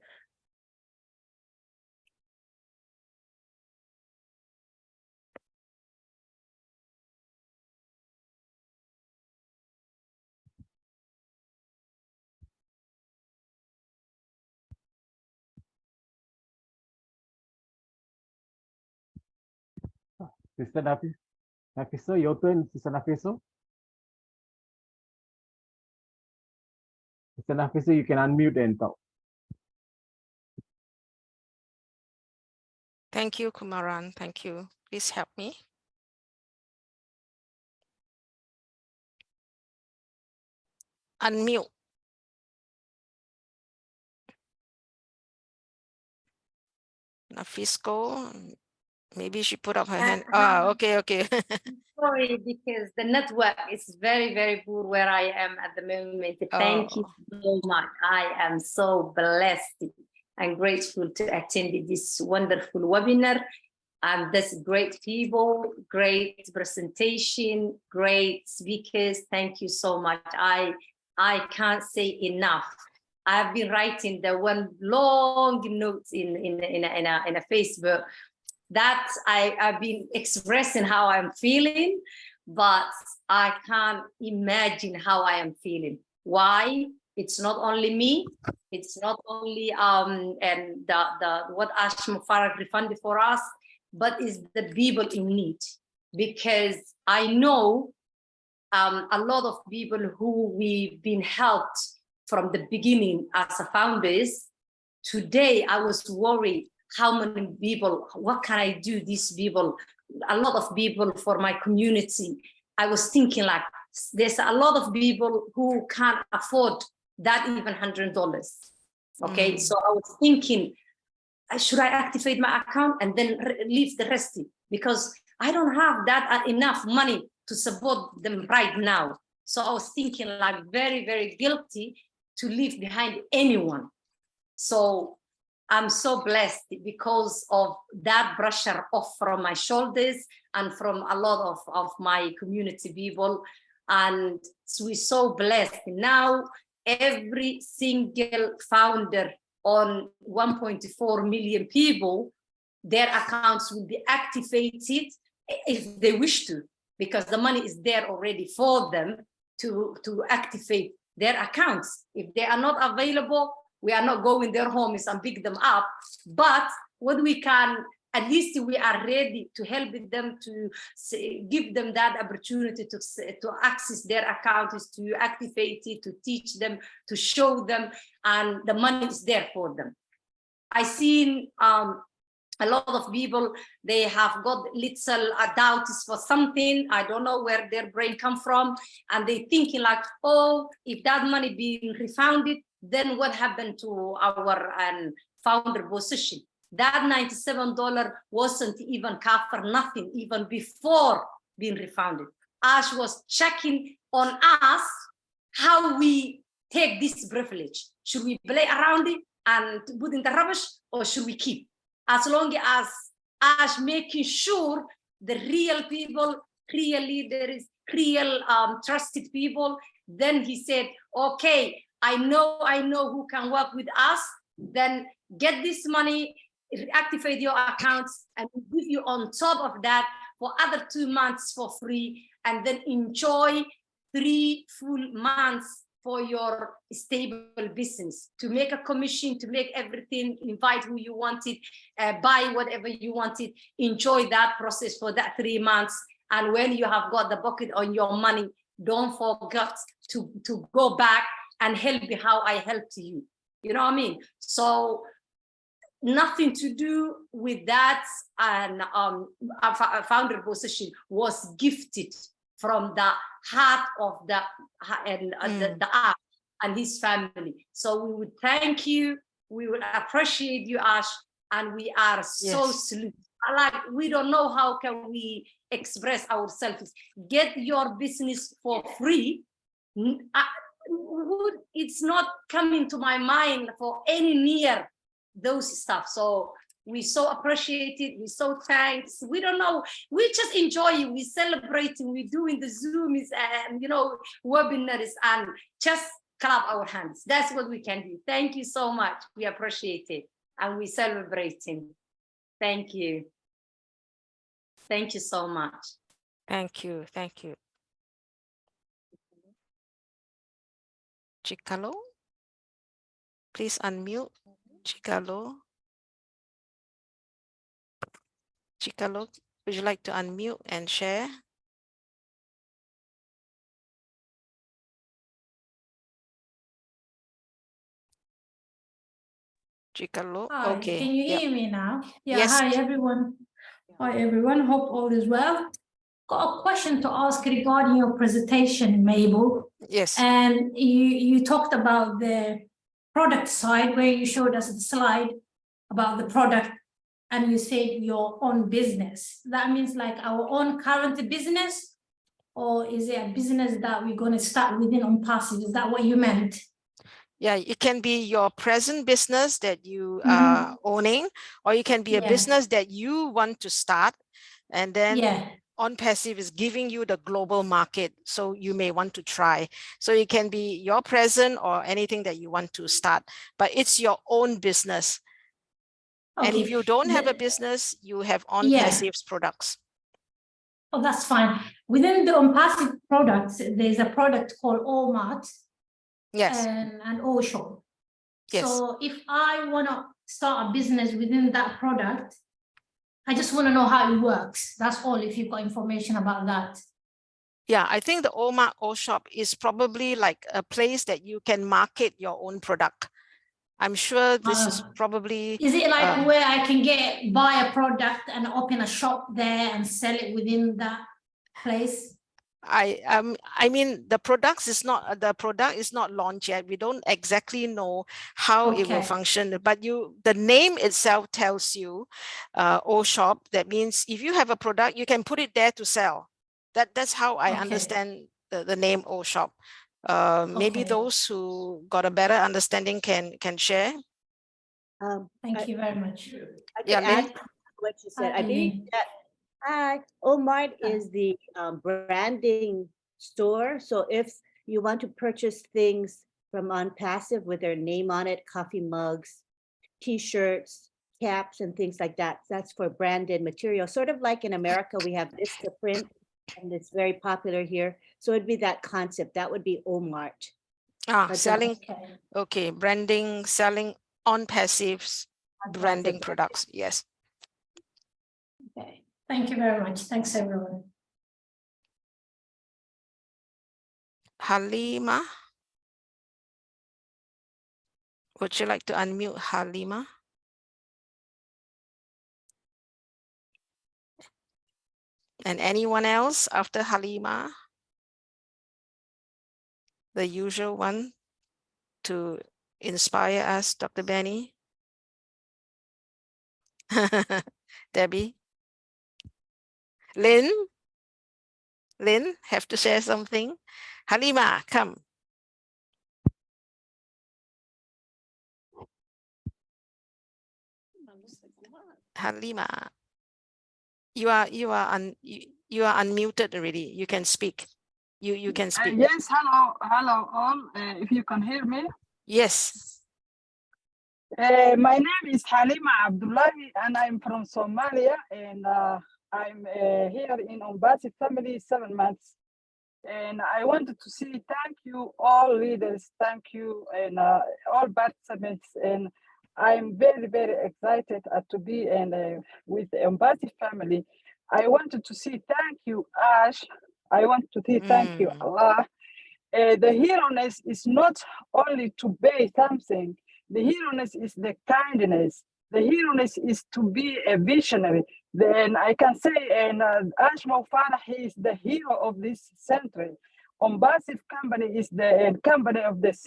Sister Nafiso, your turn, Sister Nafiso. Sister Nafiso, you can unmute and talk. Thank you, Kumaran. Thank you. Please help me. Unmute. Nafisco, maybe she put up her hand. Ah, okay, okay. Sorry, because the network is very, very poor where I am at the moment. Thank you so much. I am so blessed and grateful to attend this wonderful webinar. There's great people, great presentation, great speakers. Thank you so much. I can't say enough. I've been writing the one long note in a Facebook that I've been expressing how I'm feeling, but I can't imagine how I am feeling. Why? It's not only me. It's not only and the what Ashma Farah refunded for us, but it's the people in need. Because I know a lot of people who we've been helped from the beginning as a founders. Today, I was worried how many people, what can I do these people, a lot of people for my community. I was thinking like, there's a lot of people who can't afford that even $100. Okay, so I was thinking, should I activate my account and then leave the rest? Because I don't have that enough money to support them right now. So I was thinking like very, very guilty to leave behind anyone. So I'm so blessed because of that pressure off from my shoulders and from a lot of my community people. And so we're so blessed. Now, every single founder on 1.4 million people, their accounts will be activated if they wish to, because the money is there already for them to activate their accounts. If they are not available, we are not going their homes and pick them up. But what we can, at least we are ready to help them, to give them that opportunity to access their accounts, to activate it, to teach them, to show them, and the money is there for them. I seen a lot of people, they have got little doubts for something. I don't know where their brain come from. And they thinking like, oh, if that money being refunded, then what happened to our founder position? That $97 wasn't even cover nothing, even before being refunded. Ash was checking on us how we take this privilege. Should we play around it and put in the rubbish, or should we keep? As long as Ash making sure the real people, real leaders, real trusted people, then he said, okay, I know who can work with us, then get this money, activate your accounts, and we'll give you on top of that for other 2 months for free, and then enjoy 3 full months for your stable business, to make a commission, to make everything, invite who you wanted, buy whatever you wanted, enjoy that process for that 3 months. And when you have got the bucket on your money, don't forget to go back and help me how I helped you. You know what I mean? So nothing to do with that, and a founder position was gifted from the heart of the Ash and his family. So we would thank you, we would appreciate you, Ash, and we are so salute. Like, we don't know how can we express ourselves. Get your business for free. It's not coming to my mind for any near those stuff. So we so appreciate it. We so thanks. We don't know. We just enjoy it. We celebrating. We doing the Zooms and webinars, and just clap our hands. That's what we can do. Thank you so much. We appreciate it. And we celebrating. Thank you. Thank you so much. Thank you. Thank you. Chikalo, please unmute. Chikalo. Chikalo, would you like to unmute and share? Chikalo, Hi, okay. can you Yep. hear me now? Yeah, Yes. hi everyone. Hi everyone, hope all is well. Got a question to ask regarding your presentation, Mabel. Yes. And you talked about the product side where you showed us the slide about the product and you said your own business. That means like our own current business, or is it a business that we're going to start within ONPASSIVE? Is that what you meant? Yeah, it can be your present business that you are owning, or it can be a business that you want to start, and then ONPASSIVE is giving you the global market, so you may want to try. So it can be your present or anything that you want to start, but it's your own business. Okay. And if you don't have a business, you have ONPASSIVE's products. Oh, that's fine. Within the ONPASSIVE products, there's a product called OMAT. Yes. And OSHOP. Yes. So if I want to start a business within that product, I just want to know how it works. That's all, if you've got information about that. Yeah, I think the OSHOP is probably like a place that you can market your own product. I'm sure this is probably... Is it like where I can buy a product and open a shop there and sell it within that place? I mean, the product is not launched yet. We don't exactly know how it will function, but the name itself tells you OSHOP. That means if you have a product, you can put it there to sell. That's how I understand the name OSHOP. Maybe those who got a better understanding can share. Thank you very much. I can add what you said. I believe that Omart is the branding store. So if you want to purchase things from ONPASSIVE with their name on it, coffee mugs, T-shirts, caps, and things like that, that's for branded material. Sort of like in America, we have Vista Print, and it's very popular here. So it'd be that concept. That would be Omart. Selling, branding, selling ONPASSIVE's branding products. Yes. Okay. Thank you very much. Thanks, everyone. Halima, would you like to unmute Halima? And anyone else after Halima? The usual one to inspire us, Dr. Benny? Debbie? Lynn, have to share something? Halima, come. Halima, you are unmuted already. You can speak. You can speak. Yes, hello all. If you can hear me. Yes. My name is Halima Abdullahi, and I'm from Somalia, and I'm here in ONPASSIVE family 7 months. And I wanted to say thank you all leaders, thank you, and all participants. And I'm very, very excited to be with the ONPASSIVE family. I wanted to say thank you, Ash. I want to say thank you, Allah. The hero-ness is not only to pay something. The hero-ness is the kindness. The hero-ness is to be a visionary. Then I can say, Ash Mofana, he is the hero of this century. ONPASSIVE company is the company of this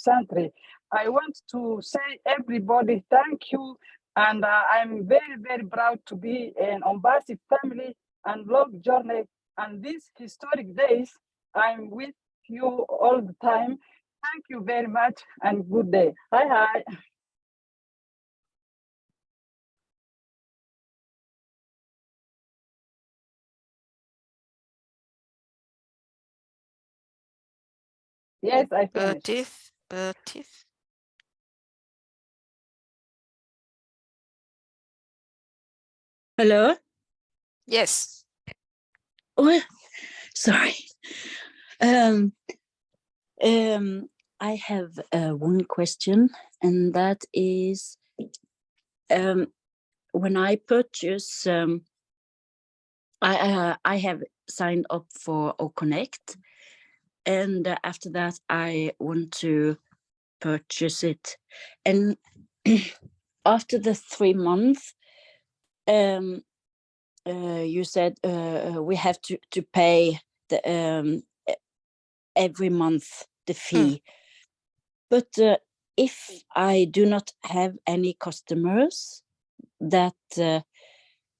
century. I want to say everybody thank you, and I'm very, very proud to be an ONPASSIVE family and long journey. And these historic days, I'm with you all the time. Thank you very much and good day. Hi. Yes, I finished. 30th. Hello? Yes. Oh, sorry. I have one question, and that is, when I purchase, I have signed up for OConnect, and after that I want to purchase it, and after the 3 months, you said we have to pay the every month the fee. But if I do not have any customers, that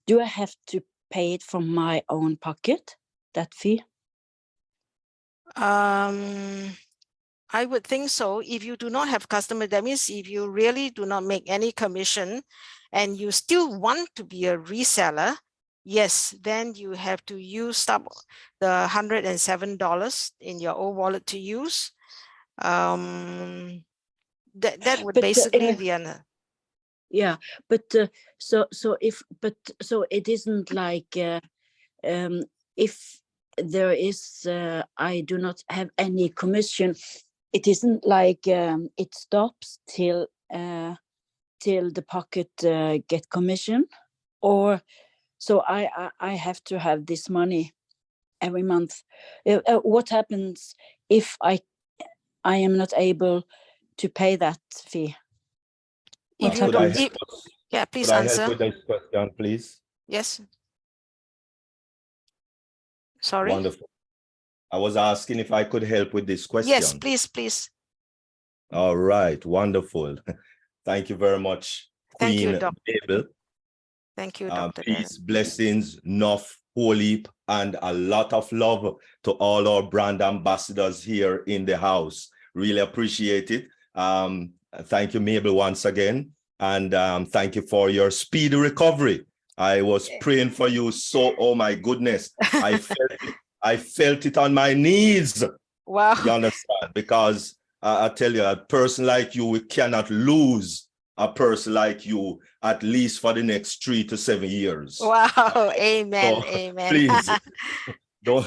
do I have to pay it from my own pocket, that fee? I would think so. If you do not have customer, that means if you really do not make any commission and you still want to be a reseller, yes, then you have to use up the $107 in your own wallet to use. That would basically be an yeah, but so it isn't like if there is I do not have any commission, it isn't like it stops till the pocket get commission, or so I have to have this money every month. What happens if I am not able to pay that fee? If you don't, yeah, please answer. Could I help with this question, please? Yes. Sorry. Wonderful. I was asking if I could help with this question. Yes, please, please. All right, wonderful. Thank you very much, Thank you, Queen Dr. Mabel. Thank you, Dr. Peace, blessings, enough, holy, and a lot of love to all our brand ambassadors here in the house. Really appreciate it. Thank you, Mabel, once again. And thank you for your speedy recovery. I was praying for you. So, oh my goodness, I felt it on my knees. Wow. You understand? Because I tell you, a person like you, we cannot lose a person like you, at least for the next 3 to 7 years. Wow. Amen. So, amen. Please,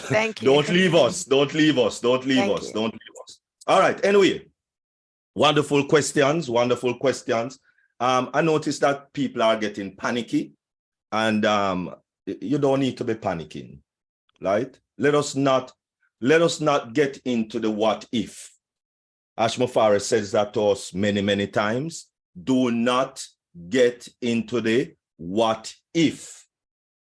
Thank you. don't leave us. Don't leave us. Don't leave us. Don't leave us. All right. Anyway, wonderful questions. Wonderful questions. I noticed that people are getting panicky, and you don't need to be panicking, right? Let us not get into the what if. Ashmafara says that to us many, many times. Do not get into the what if,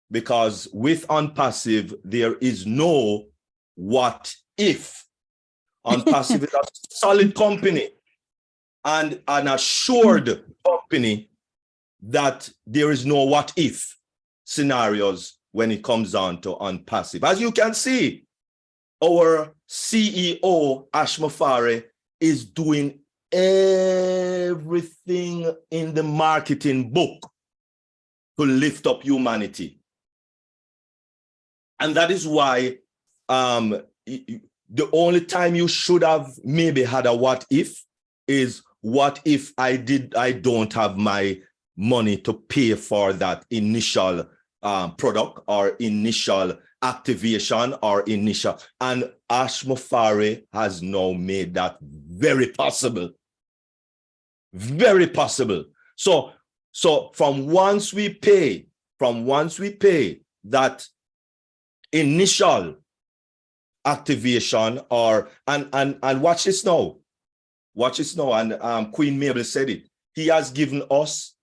because with ONPASSIVE, there is no what if. ONPASSIVE is a solid company and an assured company that there is no what if scenarios when it comes down to ONPASSIVE. As you can see, our CEO, Ashmafare, is doing everything in the marketing book to lift up humanity. And that is why the only time you should have maybe had a what if is, what if I don't have my money to pay for that initial product or initial activation or initial, and Ashmafare has now made that very possible. Very possible. So from once we pay that initial activation, or and watch this now. Watch this now. And Queen Mabel said it. He has given us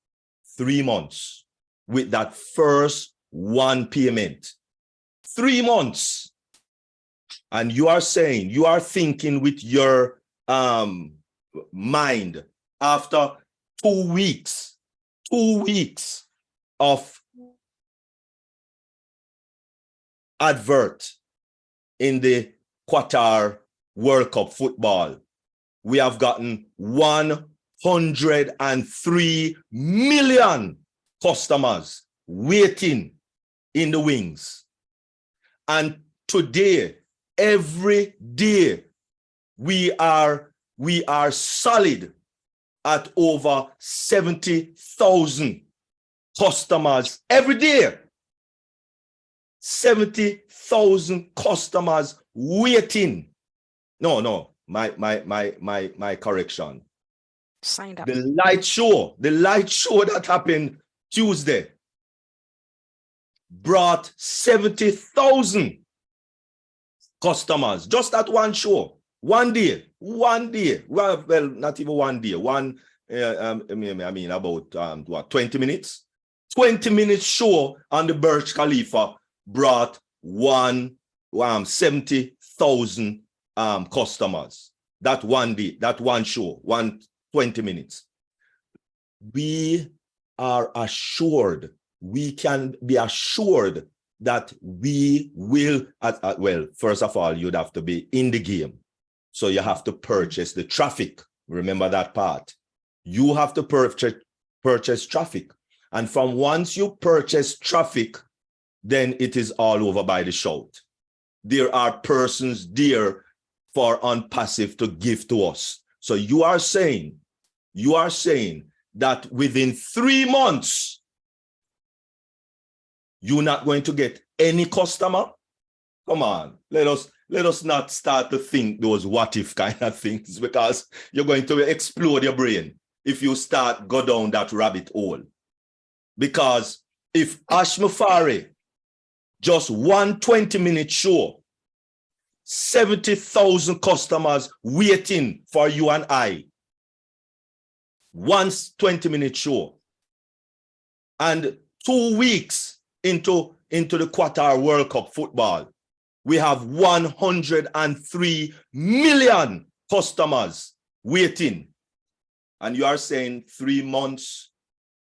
3 months with that first one payment. 3 months. And you are saying, you are thinking with your mind, after 2 weeks of advert in the Qatar World Cup football, we have gotten 103 million customers waiting in the wings. And today, every day, we are solid at over 70,000 customers every day. 70,000 customers waiting. No, my correction. Signed up. The light show that happened Tuesday brought 70,000 customers. Just at one show, one day. Well, not even one day. About 20 minutes. 20 minutes show on the Burj Khalifa brought 70,000 customers. That one day, that one show, 20 minutes. We are assured, we can be assured that we will, well, first of all, you'd have to be in the game. So you have to purchase the traffic. Remember that part. You have to purchase traffic. And from once you purchase traffic, then it is all over by the shout. There are persons there for ONPASSIVE to give to us. So you are saying that within 3 months, you're not going to get any customer? Come on, let us not start to think those what if kind of things, because you're going to explode your brain if you go down that rabbit hole. Because if Ashmafari, just one 20-minute show, 70,000 customers waiting for you and I, once 20-minute show, and 2 weeks into the Qatar World Cup football, we have 103 million customers waiting. And you are saying 3 months,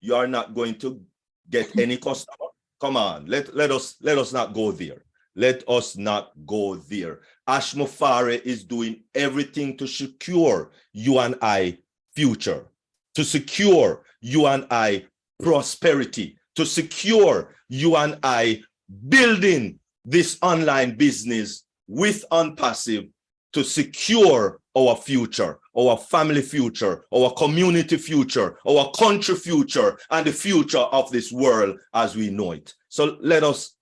you are not going to get any customer? Come on, let us not go there. Let us not go there. Ashmafari is doing everything to secure you and I future, to secure you and I prosperity, to secure you and I building this online business with ONPASSIVE, to secure our future, our family future, our community future, our country future, and the future of this world as we know it. So let us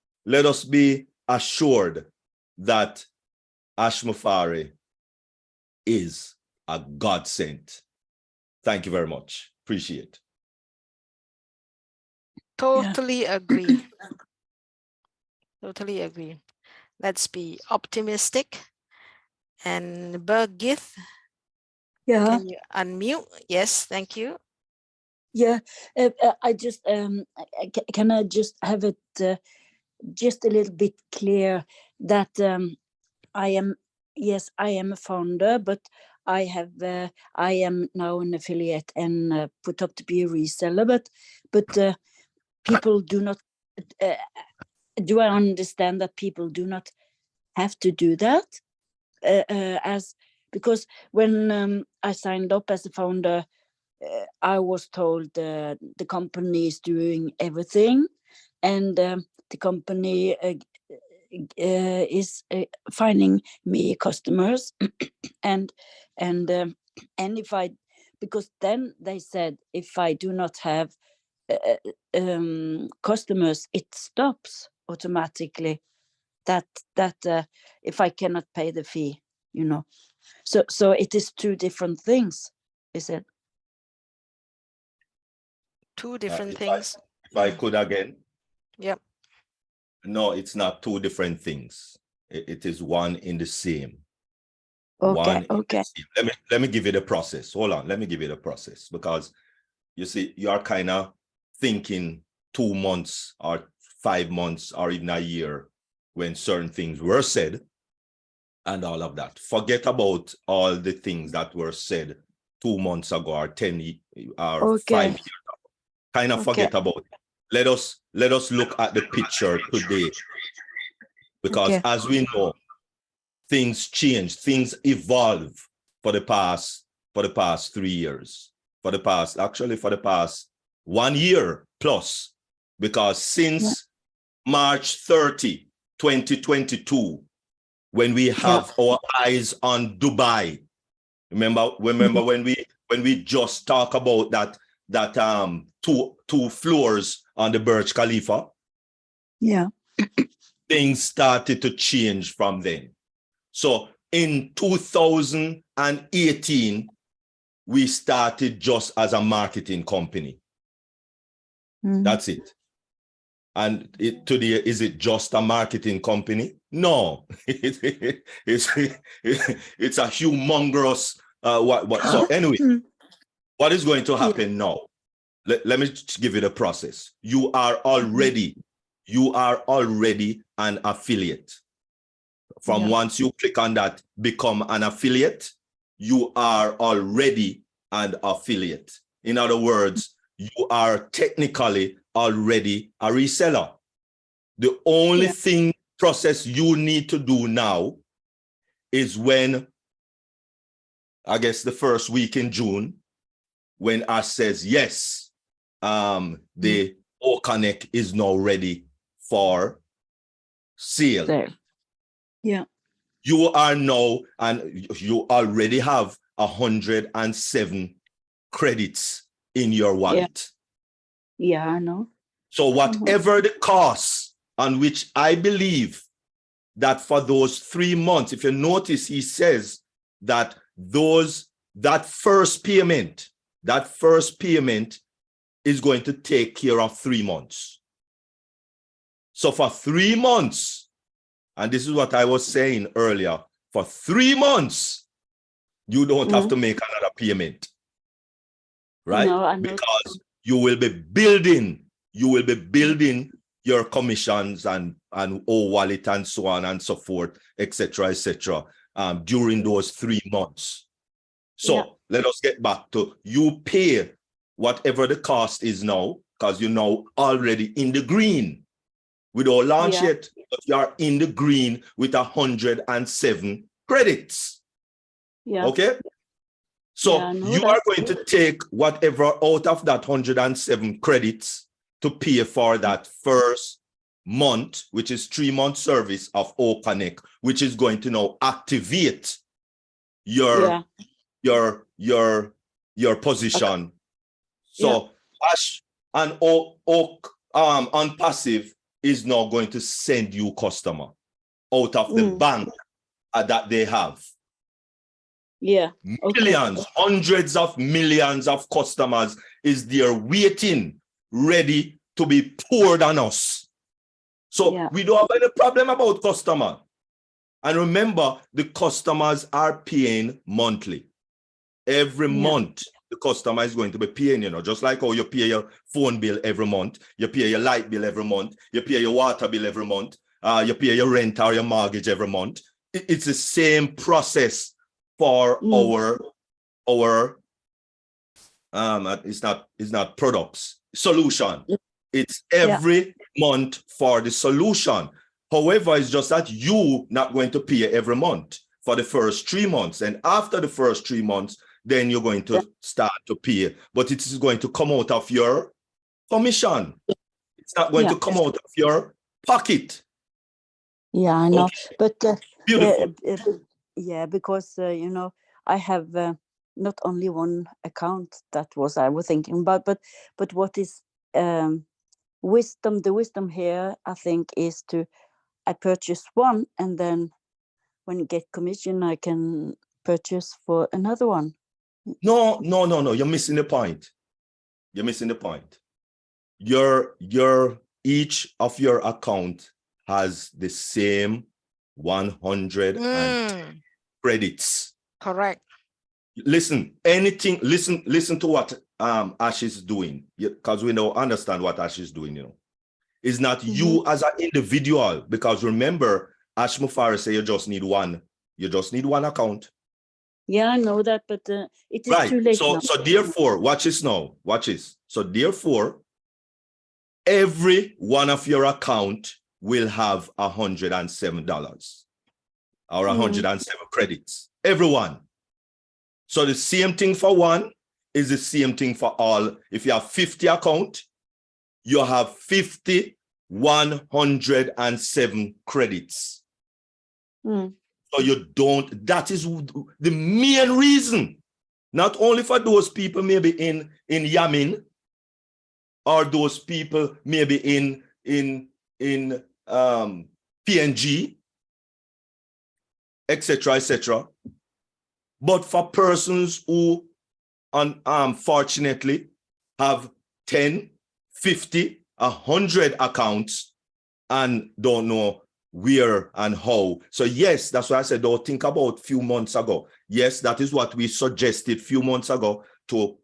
be assured that Ashmafari is a godsend. Thank you very much. Appreciate. Totally agree. Totally agree. Let's be optimistic. And Birgit, can you unmute? Yes, thank you. Yeah, I just can I just have it just a little bit clear that I am a founder, but I am now an affiliate and put up to be a reseller, but people do not. Do I understand that people do not have to do that? Because when I signed up as a founder, I was told the company is doing everything, and the company is finding me customers, and if I, because then they said if I do not have customers, it stops automatically. That if I cannot pay the fee, so it is two different things, is it? Two different things. If I could again. Yep. No, it's not two different things. It is one in the same. Okay. Let me give you the process. Hold on. Let me give you the process, because you see, you are kind of thinking 2 months or 5 months or even a year when certain things were said and all of that. Forget about all the things that were said 2 months ago or 10 or 5 years ago. Kind of forget about it. Let us look at the picture today, because as we know, things change, things evolve for the past 3 years, for the past 1 year plus, because since March 30, 2022, when we have our eyes on Dubai. Remember when we just talk about that two floors on the Burj Khalifa? Yeah. Things started to change from then. So in 2018, we started just as a marketing company. That's it. And today, is it just a marketing company? No, it's a humongous so anyway, what is going to happen now? Let me give you the process. You are already an affiliate. From once you click on that, become an affiliate, you are already an affiliate. In other words, you are technically already a reseller. The only process you need to do now is when, I guess the first week in June, when Ash says, yes, the OConnect is now ready for sale. There. Yeah. You are now, and you already have 107 credits in your wallet. Yeah, I know. So whatever the cost on which I believe that for those 3 months, if you notice, he says that that first payment is going to take care of 3 months. So for 3 months, and this is what I was saying earlier, for 3 months, you don't have to make another payment, right? No, because you will be building your commissions and wallet and so on and so forth, etc., during those 3 months. So let us get back to, you pay whatever the cost is now, because you're now already in the green. We don't launch yet, but you are in the green with 107 credits. Yeah. Okay? So you are going to take whatever out of that 107 credits to pay for that first month, which is 3-month service of OConnect, which is going to now activate your position. So Ash and ONPASSIVE is now going to send you customer out of the bank that they have. Yeah. Millions, hundreds of millions of customers is there waiting, ready to be poured on us. So we don't have any problem about customer. And remember, the customers are paying monthly. Every month, the customer is going to be paying, just like how you pay your phone bill every month, you pay your light bill every month, you pay your water bill every month, you pay your rent or your mortgage every month. It's the same process for our it's not products, solution. It's every month for the solution. However, it's just that you not going to pay every month for the first 3 months. And after the first 3 months, then you're going to start to pay. But it is going to come out of your commission. It's not going to come out of your pocket. Yeah, I know. Okay. But Beautiful. because I have not only one account. That was I was thinking about, but what is wisdom? The wisdom here, I think, is I purchase one, and then when you get commission, I can purchase for another one. No. You're missing the point. You're missing the point. Each of your account has the same 110 credits. Correct. Listen to what Ash is doing, because we don't understand what Ash is doing, It's not you as an individual, because remember, Ash Mufara say you just need one account. Yeah, I know that, but it is right. too late So now. so therefore, watch this now. Watch this. So therefore, every one of your account will have $107 or 107 credits. Everyone. So the same thing for one is the same thing for all. If you have 50 account, you have 50 107 credits. So you don't, that is the main reason. Not only for those people maybe in Yamin, or those people maybe in PNG, etc., but for persons who unfortunately have 10, 50, 100 accounts and don't know where and how. So yes, that's why I said, don't think about a few months ago. Yes, that is what we suggested a few months ago, to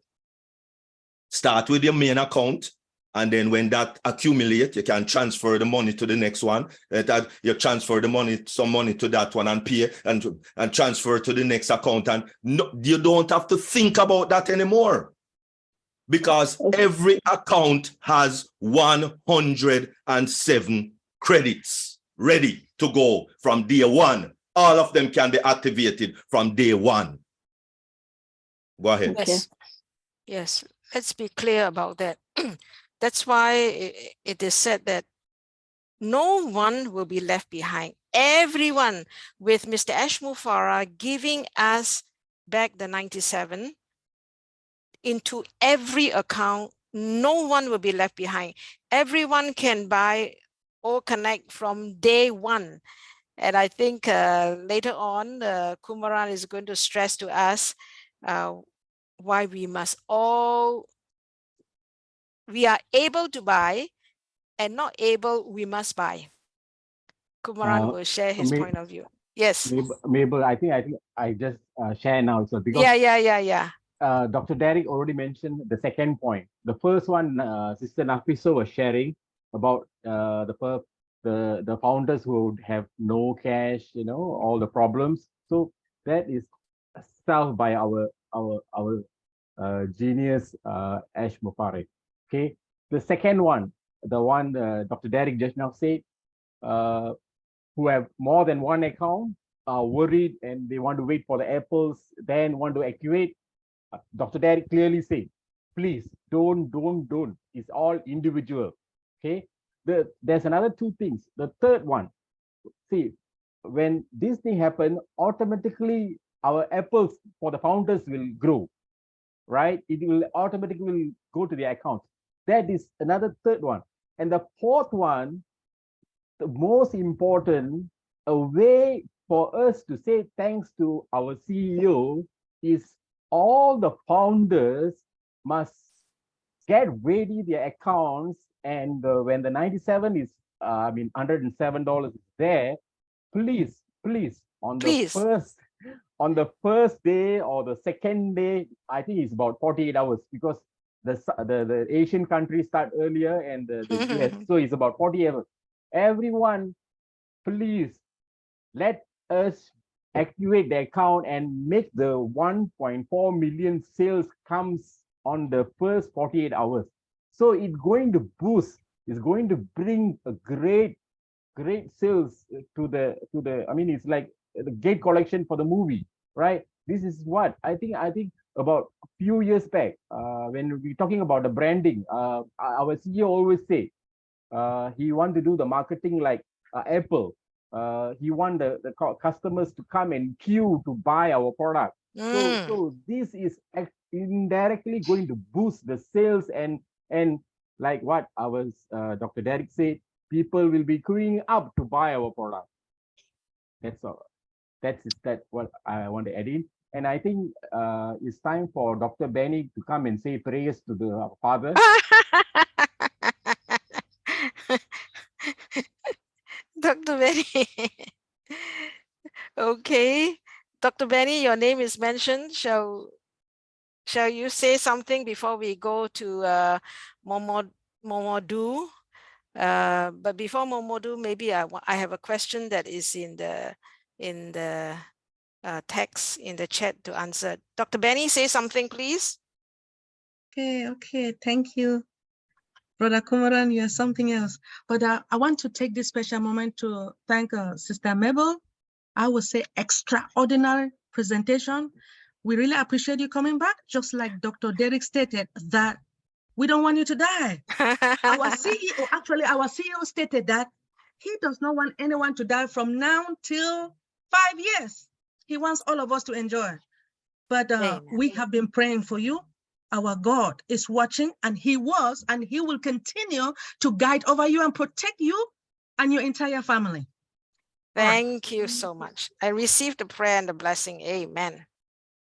start with your main account. And then when that accumulates, you can transfer the money to the next one. That you transfer the money, some money to that one and pay and transfer to the next account. And no, you don't have to think about that anymore, because every account has 107 credits ready to go from day one. All of them can be activated from day one. Go ahead. Yes. Yes. Let's be clear about that. That's why it is said that no one will be left behind. Everyone, with Mr. Ashmufara giving us back the 97 into every account, no one will be left behind. Everyone can buy or connect from day one. And I think later on, Kumaran is going to stress to us why we must all, we are able to buy, and not able, we must buy. Kumaran will share his point of view. Yes. Mabel, I think I just share now. So because yeah. Dr. Derek already mentioned the second point. The first one, Sister Nafiso was sharing about the founders who would have no cash, you know, all the problems. So that is solved by our genius Ash Mufari. Okay. The second one, the one Dr. Derek just now said, who have more than one account are worried and they want to wait for the apples, then want to activate. Dr. Derek clearly said, please don't. It's all individual. Okay. There's another two things. The third one, see, when this thing happens, automatically our apples for the founders will grow, right? It will automatically go to their account. That is another third one. And the fourth one, the most important, a way for us to say thanks to our CEO is all the founders must get ready their accounts, and when the 97 is $107 is there, please on the first day or the second day, I think it's about 48 hours, because the Asian countries start earlier and the US, so it's about 48 hours. Everyone, please let us activate the account and make the 1.4 million sales comes on the first 48 hours. So it's going to boost, it's going to bring a great sales to the I mean, it's like the gate collection for the movie, right? This is what I think about a few years back, when we're talking about the branding, our CEO always say he want to do the marketing like Apple. He want the customers to come and queue to buy our product. So this is indirectly going to boost the sales, and like what our Dr. Derek said, people will be queuing up to buy our product. That's all. That's what I want to add in. And I think it's time for Dr. Benny to come and say prayers to the Father. Dr. Benny. Okay. Dr. Benny, your name is mentioned. Shall you say something before we go to Momodu? But before Momodu, maybe I have a question that is in the text in the chat to answer. Dr. Benny, say something, please. Okay, thank you. Brother Kumaran, you're something else. But I want to take this special moment to thank Sister Mabel. I would say extraordinary presentation. We really appreciate you coming back, just like Dr. Derek stated that we don't want you to die. Our CEO stated that he does not want anyone to die from now till 5 years. He wants all of us to enjoy. But we have been praying for you. Our God is watching, and he was, and he will continue to guide over you and protect you and your entire family. Thank you so much. I received the prayer and the blessing. Amen.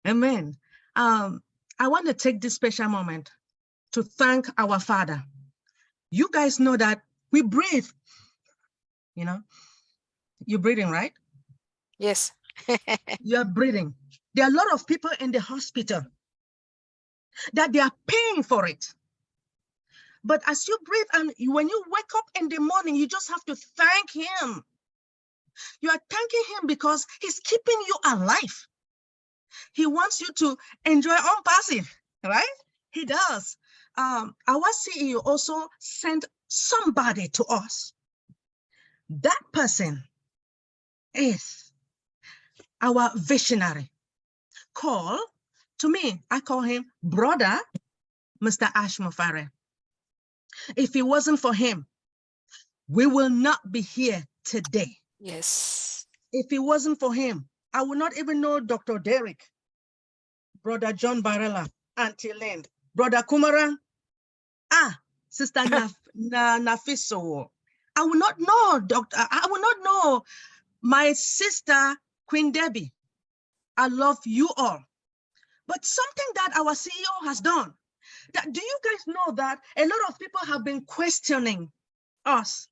Amen. I want to take this special moment to thank our Father. You guys know that we breathe. You know, you're breathing, right? Yes. You're breathing. There are a lot of people in the hospital that they are paying for it. But as you breathe and when you wake up in the morning, you just have to thank him. You are thanking him because he's keeping you alive. He wants you to enjoy ONPASSIVE, right? He does. Our CEO also sent somebody to us. That person is our visionary. To me, I call him brother, Mr. Ashmofare. If it wasn't for him, we will not be here today. Yes. If it wasn't for him, I would not even know Dr. Derek, Brother John Barella, Auntie Lind, Brother Kumaran, Sister Nafiso. I would not know I would not know my sister, Queen Debbie. I love you all. But something that our CEO has done, do you guys know that a lot of people have been questioning us?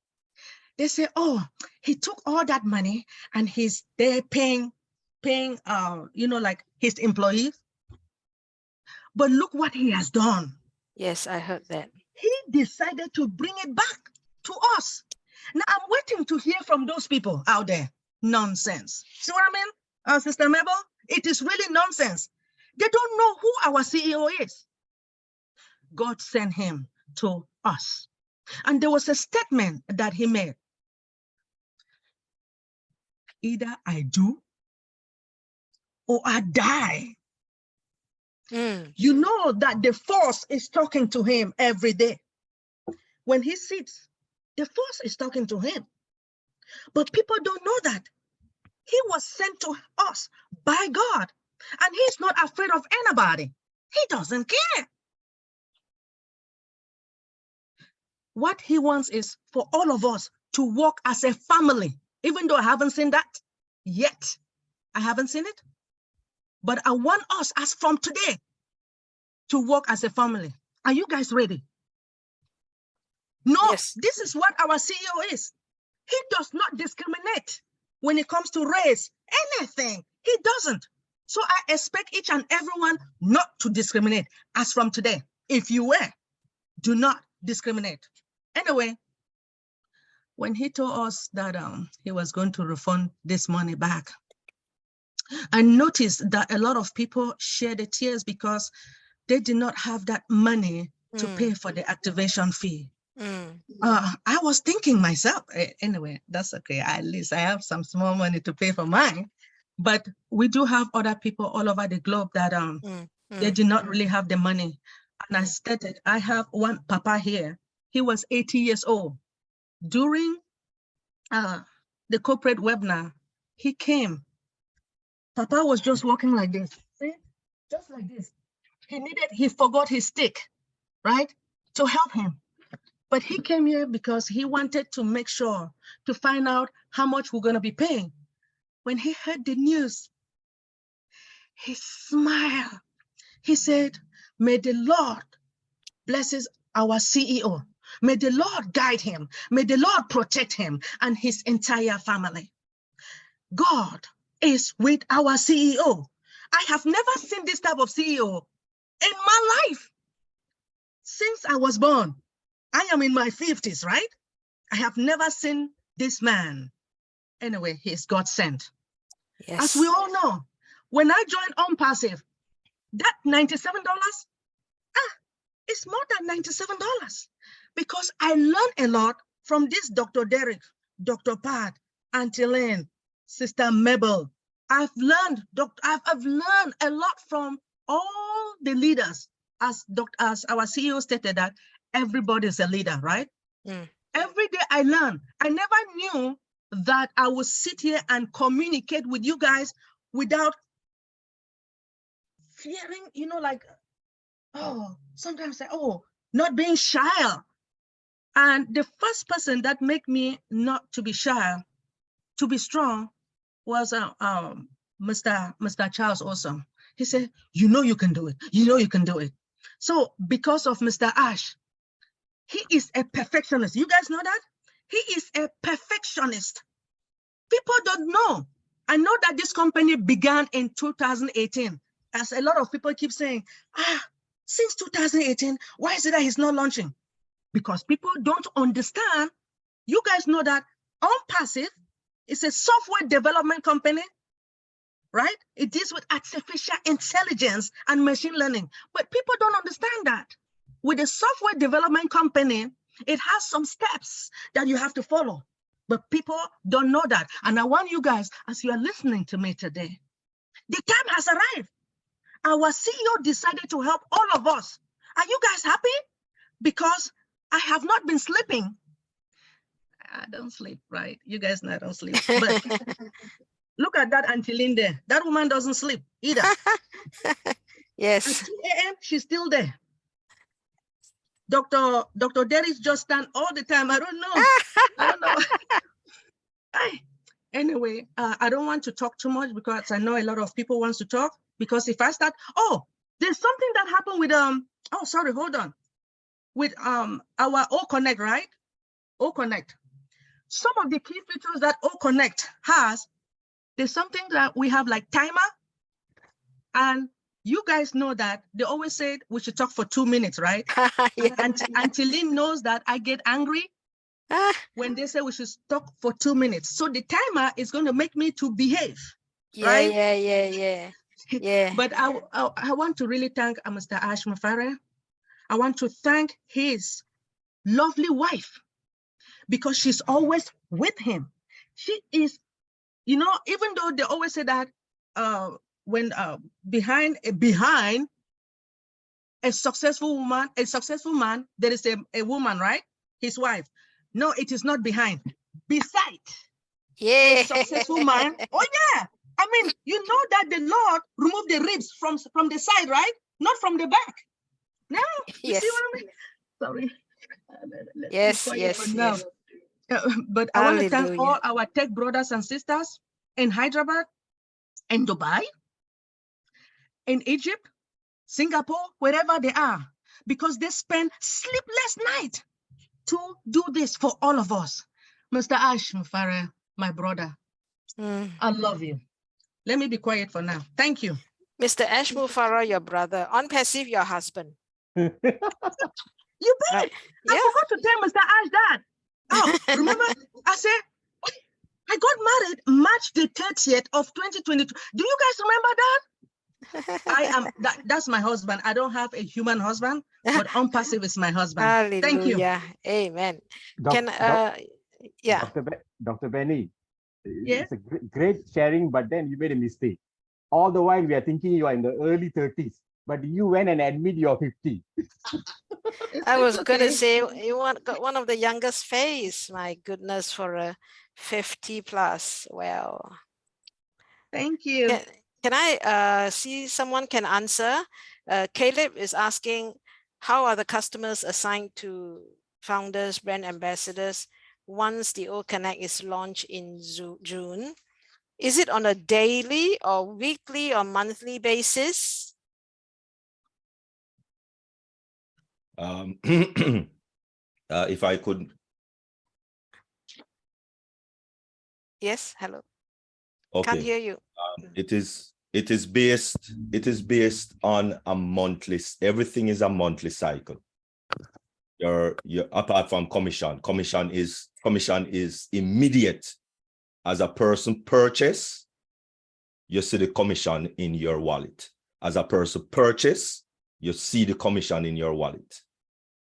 They say, oh, he took all that money and he's there paying, like his employees. But look what he has done. Yes, I heard that. He decided to bring it back to us. Now I'm waiting to hear from those people out there. Nonsense. See what I mean, Sister Mabel? It is really nonsense. They don't know who our CEO is. God sent him to us. And there was a statement that he made. Either I do or I die. You know that the force is talking to him every day. When he sits, the force is talking to him. But people don't know that. He was sent to us by God. And he's not afraid of anybody. He doesn't care. What he wants is for all of us to walk as a family, even though I haven't seen that yet. I haven't seen it. But I want us, as from today, to walk as a family. Are you guys ready? No, yes. This is what our CEO is. He does not discriminate when it comes to race, anything. He doesn't. So I expect each and everyone not to discriminate as from today. If you were, do not discriminate. Anyway, when he told us that he was going to refund this money back, I noticed that a lot of people shed the tears because they did not have that money to pay for the activation fee. I was thinking myself, anyway, that's okay. At least I have some small money to pay for mine. But we do have other people all over the globe that they did not really have the money. And I stated, I have one papa here. He was 80 years old. During the corporate webinar, he came. Papa was just walking like this, see, just like this. He forgot his stick, right, to help him. But he came here because he wanted to make sure, to find out how much we're going to be paying. When he heard the news, he smiled. He said, may the Lord bless our CEO. May the Lord guide him. May the Lord protect him and his entire family. God is with our CEO. I have never seen this type of CEO in my life. Since I was born, I am in my 50s, right? I have never seen this man. Anyway, he's God sent. Yes. As we all know, when I joined ONPASSIVE, that $97, it's more than $97 because I learned a lot from this Dr. Derek, Dr. Pat, Auntie Lynn, Sister Mabel. I've learned a lot from all the leaders, as our CEO stated that everybody is a leader, right? Every day I learn. I never knew that I will sit here and communicate with you guys without fearing, you know, like, oh, sometimes say, oh, not being shy. And the first person that made me not to be shy, to be strong, was Mr. Charles Awesome. He said, you know you can do it. You know you can do it. So because of Mr. Ash, he is a perfectionist. You guys know that? He is a perfectionist. People don't know. I know that this company began in 2018. As a lot of people keep saying, since 2018, why is it that he's not launching? Because people don't understand. You guys know that ONPASSIVE is a software development company, right? It deals with artificial intelligence and machine learning, but people don't understand that. With a software development company, it has some steps that you have to follow, but people don't know that. And I want you guys, as you are listening to me today, the time has arrived. Our CEO decided to help all of us. Are you guys happy? Because I have not been sleeping. I don't sleep, right? You guys know I don't sleep. But look at that Auntie Lynn there. That woman doesn't sleep either. Yes. At 2 a.m., she's still there. Dr. Derrick just stand all the time. I don't know. I don't know. Anyway, I don't want to talk too much because I know a lot of people want to talk. Because if I start, oh, there's something that happened with oh, sorry, hold on. With our O Connect, right? O Connect. Some of the key features that O Connect has, there's something that we have like timer. And you guys know that they always said we should talk for 2 minutes, right? Yeah. And Auntie Lynn knows that I get angry when they say we should talk for 2 minutes. So the timer is going to make me to behave, right? Yeah. But I want to really thank Mr. Ash Mufare. I want to thank his lovely wife because she's always with him. She is, you know, even though they always say that when behind a successful woman, a successful man, there is a woman, right? His wife. No, it is not behind. Beside. Yeah. A successful man. Oh yeah. I mean, you know that the Lord removed the ribs from the side, right? Not from the back. No, you see what I mean? Sorry. Yes. But I want to thank all our tech brothers and sisters in Hyderabad, in Dubai, in Egypt, Singapore, wherever they are, because they spend sleepless night to do this for all of us. Mr. Ash Mufare, my brother, I love you. Let me be quiet for now. Thank you. Mr. Ash Mufara, your brother. ONPASSIVE, your husband. You bet. Right. I forgot to tell Mr. Ash that. Oh, remember, I said, I got married March the 30th of 2022. Do you guys remember that? That's my husband. I don't have a human husband, but ONPASSIVE is my husband. Hallelujah. Thank you. Amen. Dr. Benny, yes? It's a great sharing, but then you made a mistake. All the while we are thinking you are in the early 30s, but you went and admit you're 50. I was going to say you got one of the youngest face. My goodness, for a 50 plus. Well, thank you. Can I see someone can answer? Caleb is asking, how are the customers assigned to founders, brand ambassadors once the O Connect is launched in June? Is it on a daily or weekly or monthly basis? If I could. Yes, hello. Okay. Can't hear you. It is based on a monthly. Everything is a monthly cycle. Your apart from commission is immediate. As a person purchase, you see the commission in your wallet. As a person purchase, you see the commission in your wallet.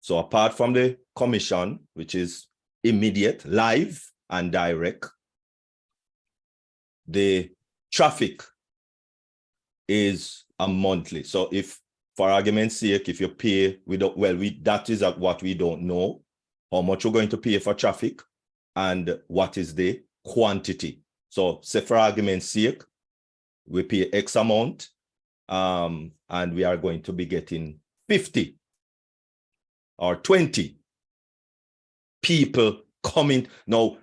So apart from the commission, which is immediate, live and direct, the traffic is a monthly. So if, for argument's sake, if you pay, that is what we don't know, how much you're going to pay for traffic and what is the quantity. So say for argument's sake, we pay X amount, and we are going to be getting 50 or 20 people coming. Now,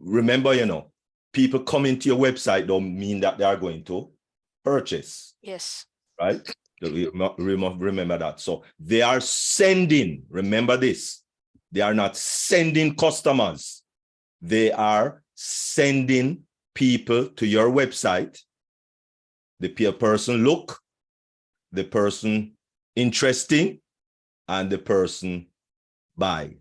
remember, people coming to your website don't mean that they are going to purchase. Yes. Right? Remember that. So they are sending, remember this, they are not sending customers. They are sending people to your website. The person look, the person interesting, and the person buy.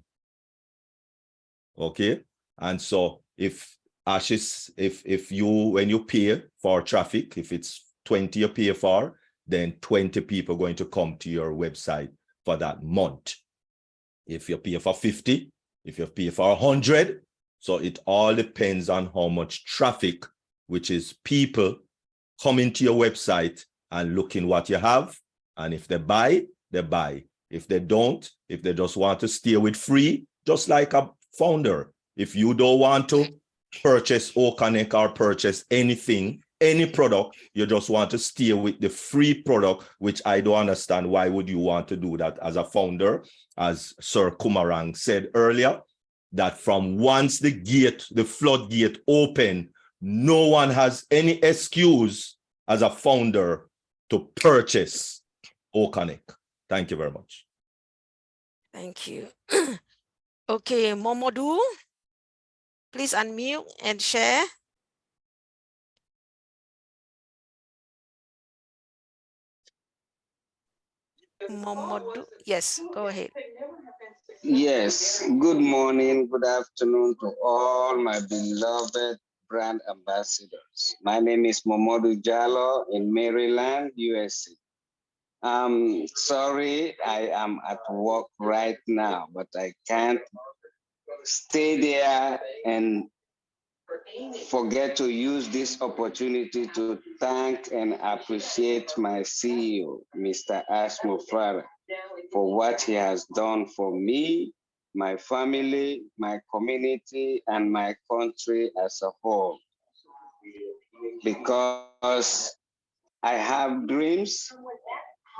Okay. And so if Ashes, if you, when you pay for traffic, if it's 20 you pay for, then 20 people are going to come to your website for that month. If you pay for 50, if you pay for 100, so it all depends on how much traffic, which is people coming to your website and looking what you have. And if they buy, they buy. If they don't, if they just want to stay with free, just like a founder, if you don't want to purchase OConnect or purchase anything, any product, you just want to stay with the free product, which I don't understand. Why would you want to do that as a founder? As Sir Kumarang said earlier, that from once the floodgate open, no one has any excuse as a founder to purchase OConnect. Thank you very much. Thank you. Okay, Momodu, please unmute and share. Momodu, yes, go ahead. Yes, good morning, good afternoon to all my beloved brand ambassadors. My name is Momodu Jallo in Maryland, USA. Sorry, I am at work right now, but I can't stay there and forget to use this opportunity to thank and appreciate my CEO, Mr. Ashmufara, for what he has done for me, my family, my community, and my country as a whole. Because I have dreams,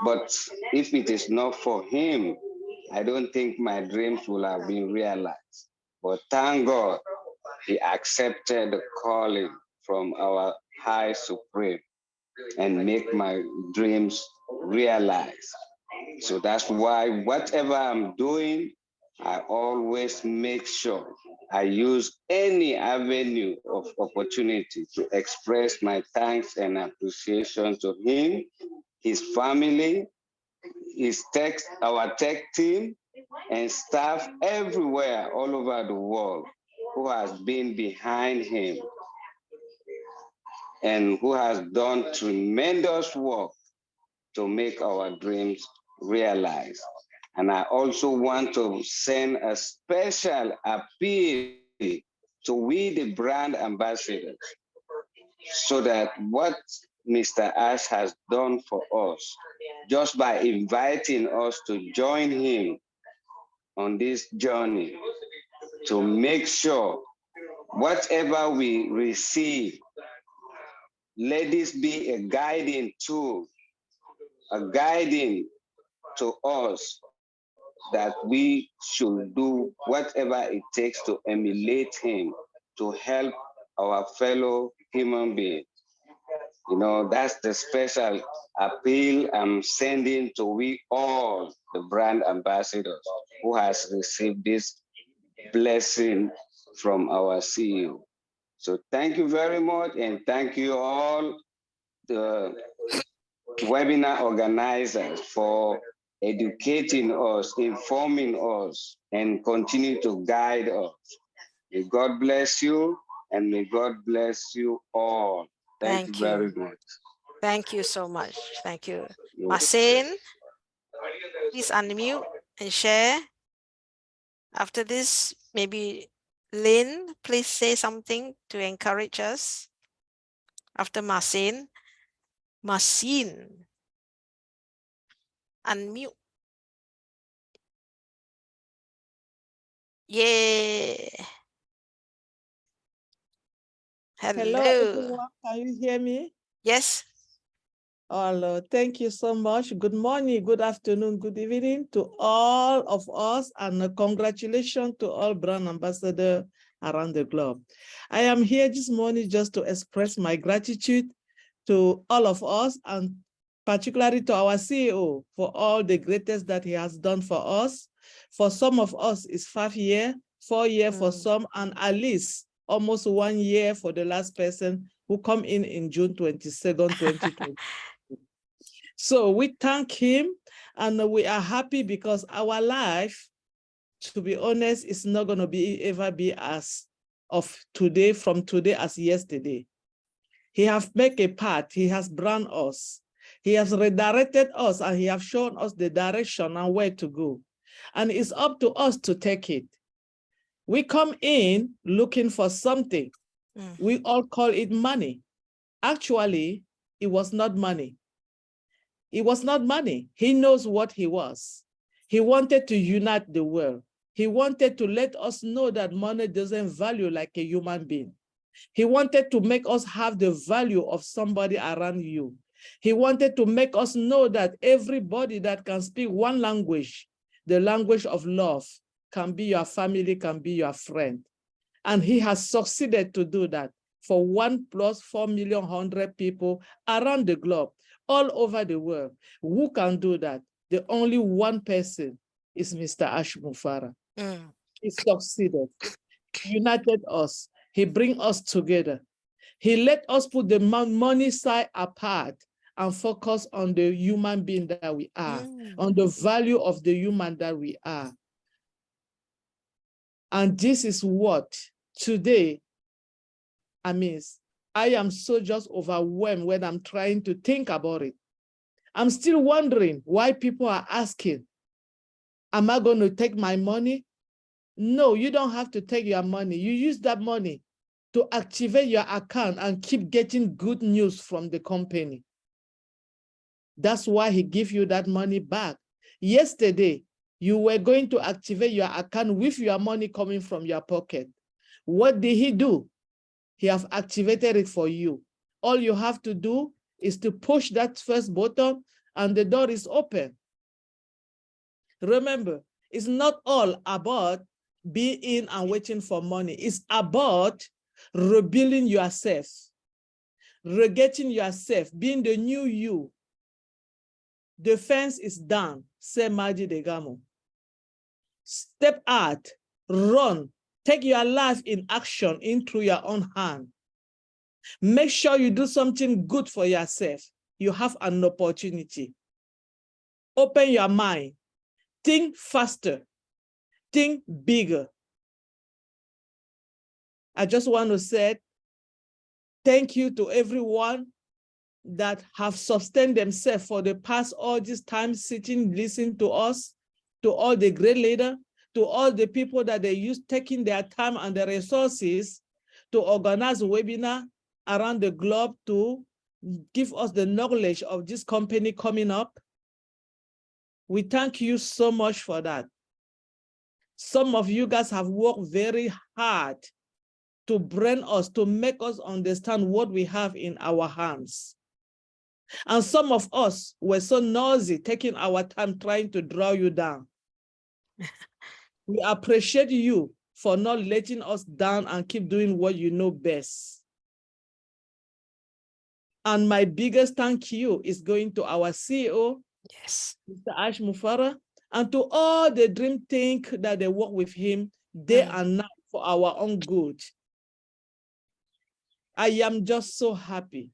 but if it is not for him, I don't think my dreams will have been realized. But thank God, he accepted the calling from our High Supreme and make my dreams realize. So that's why whatever I'm doing, I always make sure I use any avenue of opportunity to express my thanks and appreciation to him, his family, our tech team, and staff everywhere all over the world who has been behind him and who has done tremendous work to make our dreams realized. And I also want to send a special appeal to we, the brand ambassadors, so that what Mr. Ash has done for us, just by inviting us to join him on this journey, to make sure whatever we receive, let this be a guiding tool, a guiding to us that we should do whatever it takes to emulate him, to help our fellow human beings. You know, that's the special appeal I'm sending to we all, the brand ambassadors who has received this blessing from our CEO. So thank you very much, and thank you all the webinar organizers for educating us, informing us, and continue to guide us. May God bless you, and may God bless you all. Thank you very much. Thank you so much. Thank you. Masen, please unmute and share. After this, maybe Lynn, please say something to encourage us. After Masen, unmute. Yeah. Hello. everyone. Can you hear me? Yes. Hello. Thank you so much. Good morning, good afternoon, good evening to all of us, and congratulations to all brand ambassadors around the globe. I am here this morning just to express my gratitude to all of us, and particularly to our CEO for all the greatest that he has done for us. For some of us, it's 5 years, 4 years for some, and at least almost 1 year for the last person who come in June 22nd, 2020. So we thank him, and we are happy because our life, to be honest, is not going to be ever be as of today, from today as yesterday. He has made a path, he has brand us, he has redirected us, and he has shown us the direction and where to go. And it's up to us to take it. We come in looking for something. We all call it money. Actually, it was not money. It was not money. He knows what he was. He wanted to unite the world. He wanted to let us know that money doesn't value like a human being. He wanted to make us have the value of somebody around you. He wanted to make us know that everybody that can speak one language, the language of love, can be your family, can be your friend. And he has succeeded to do that for 1+4,100,000 people around the globe, all over the world. Who can do that? The only one person is Mr. Ash Mufara. He succeeded, united us. He bring us together. He let us put the money side apart and focus on the human being that we are, on the value of the human that we are. And this is what today, I am so just overwhelmed when I'm trying to think about it. I'm still wondering why people are asking, am I going to take my money? No, you don't have to take your money. You use that money to activate your account and keep getting good news from the company. That's why he gives you that money back. Yesterday, you were going to activate your account with your money coming from your pocket. What did he do? He has activated it for you. All you have to do is to push that first button and the door is open. Remember, it's not all about being in and waiting for money. It's about rebuilding yourself, regretting yourself, being the new you. The fence is down, say Maji de Gamo. Step out, run, take your life in action into your own hand. Make sure you do something good for yourself. You have an opportunity. Open your mind, think faster, think bigger. I just want to say thank you to everyone that have sustained themselves for the past all this time sitting, listening to us, to all the great leaders, to all the people that they use taking their time and their resources to organize a webinar around the globe to give us the knowledge of this company coming up. We thank you so much for that. Some of you guys have worked very hard to bring us, to make us understand what we have in our hands. And some of us were so nosy, taking our time trying to draw you down. We appreciate you for not letting us down and keep doing what you know best. And my biggest thank you is going to our CEO, yes, Mr. Ash Mufara, and to all the dream think that they work with him day and night for our own good. I am just so happy.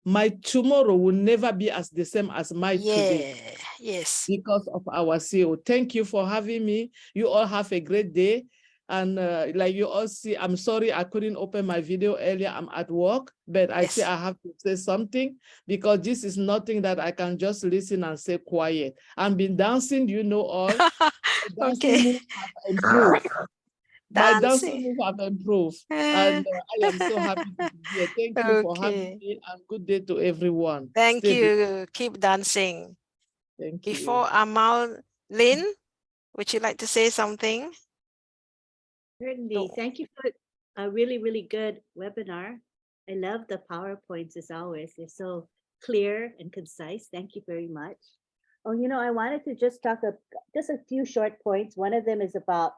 My tomorrow will never be as the same as my today. Yes. Because of our CEO. Thank you for having me. You all have a great day. And like you all see, I'm sorry I couldn't open my video earlier. I'm at work, but I say I have to say something because this is nothing that I can just listen and say quiet. I've been dancing, you know all. Dancing moves have improved. My dancing moves have improved. And I am so happy to be here. Thank you for having me and good day to everyone. Thank Stay you. Keep dancing. Thank Before you. Amal, Lynn, would you like to say something? Certainly. Thank you for a really, really good webinar. I love the PowerPoints as always. They're so clear and concise. Thank you very much. Oh, I wanted to just talk just a few short points. One of them is about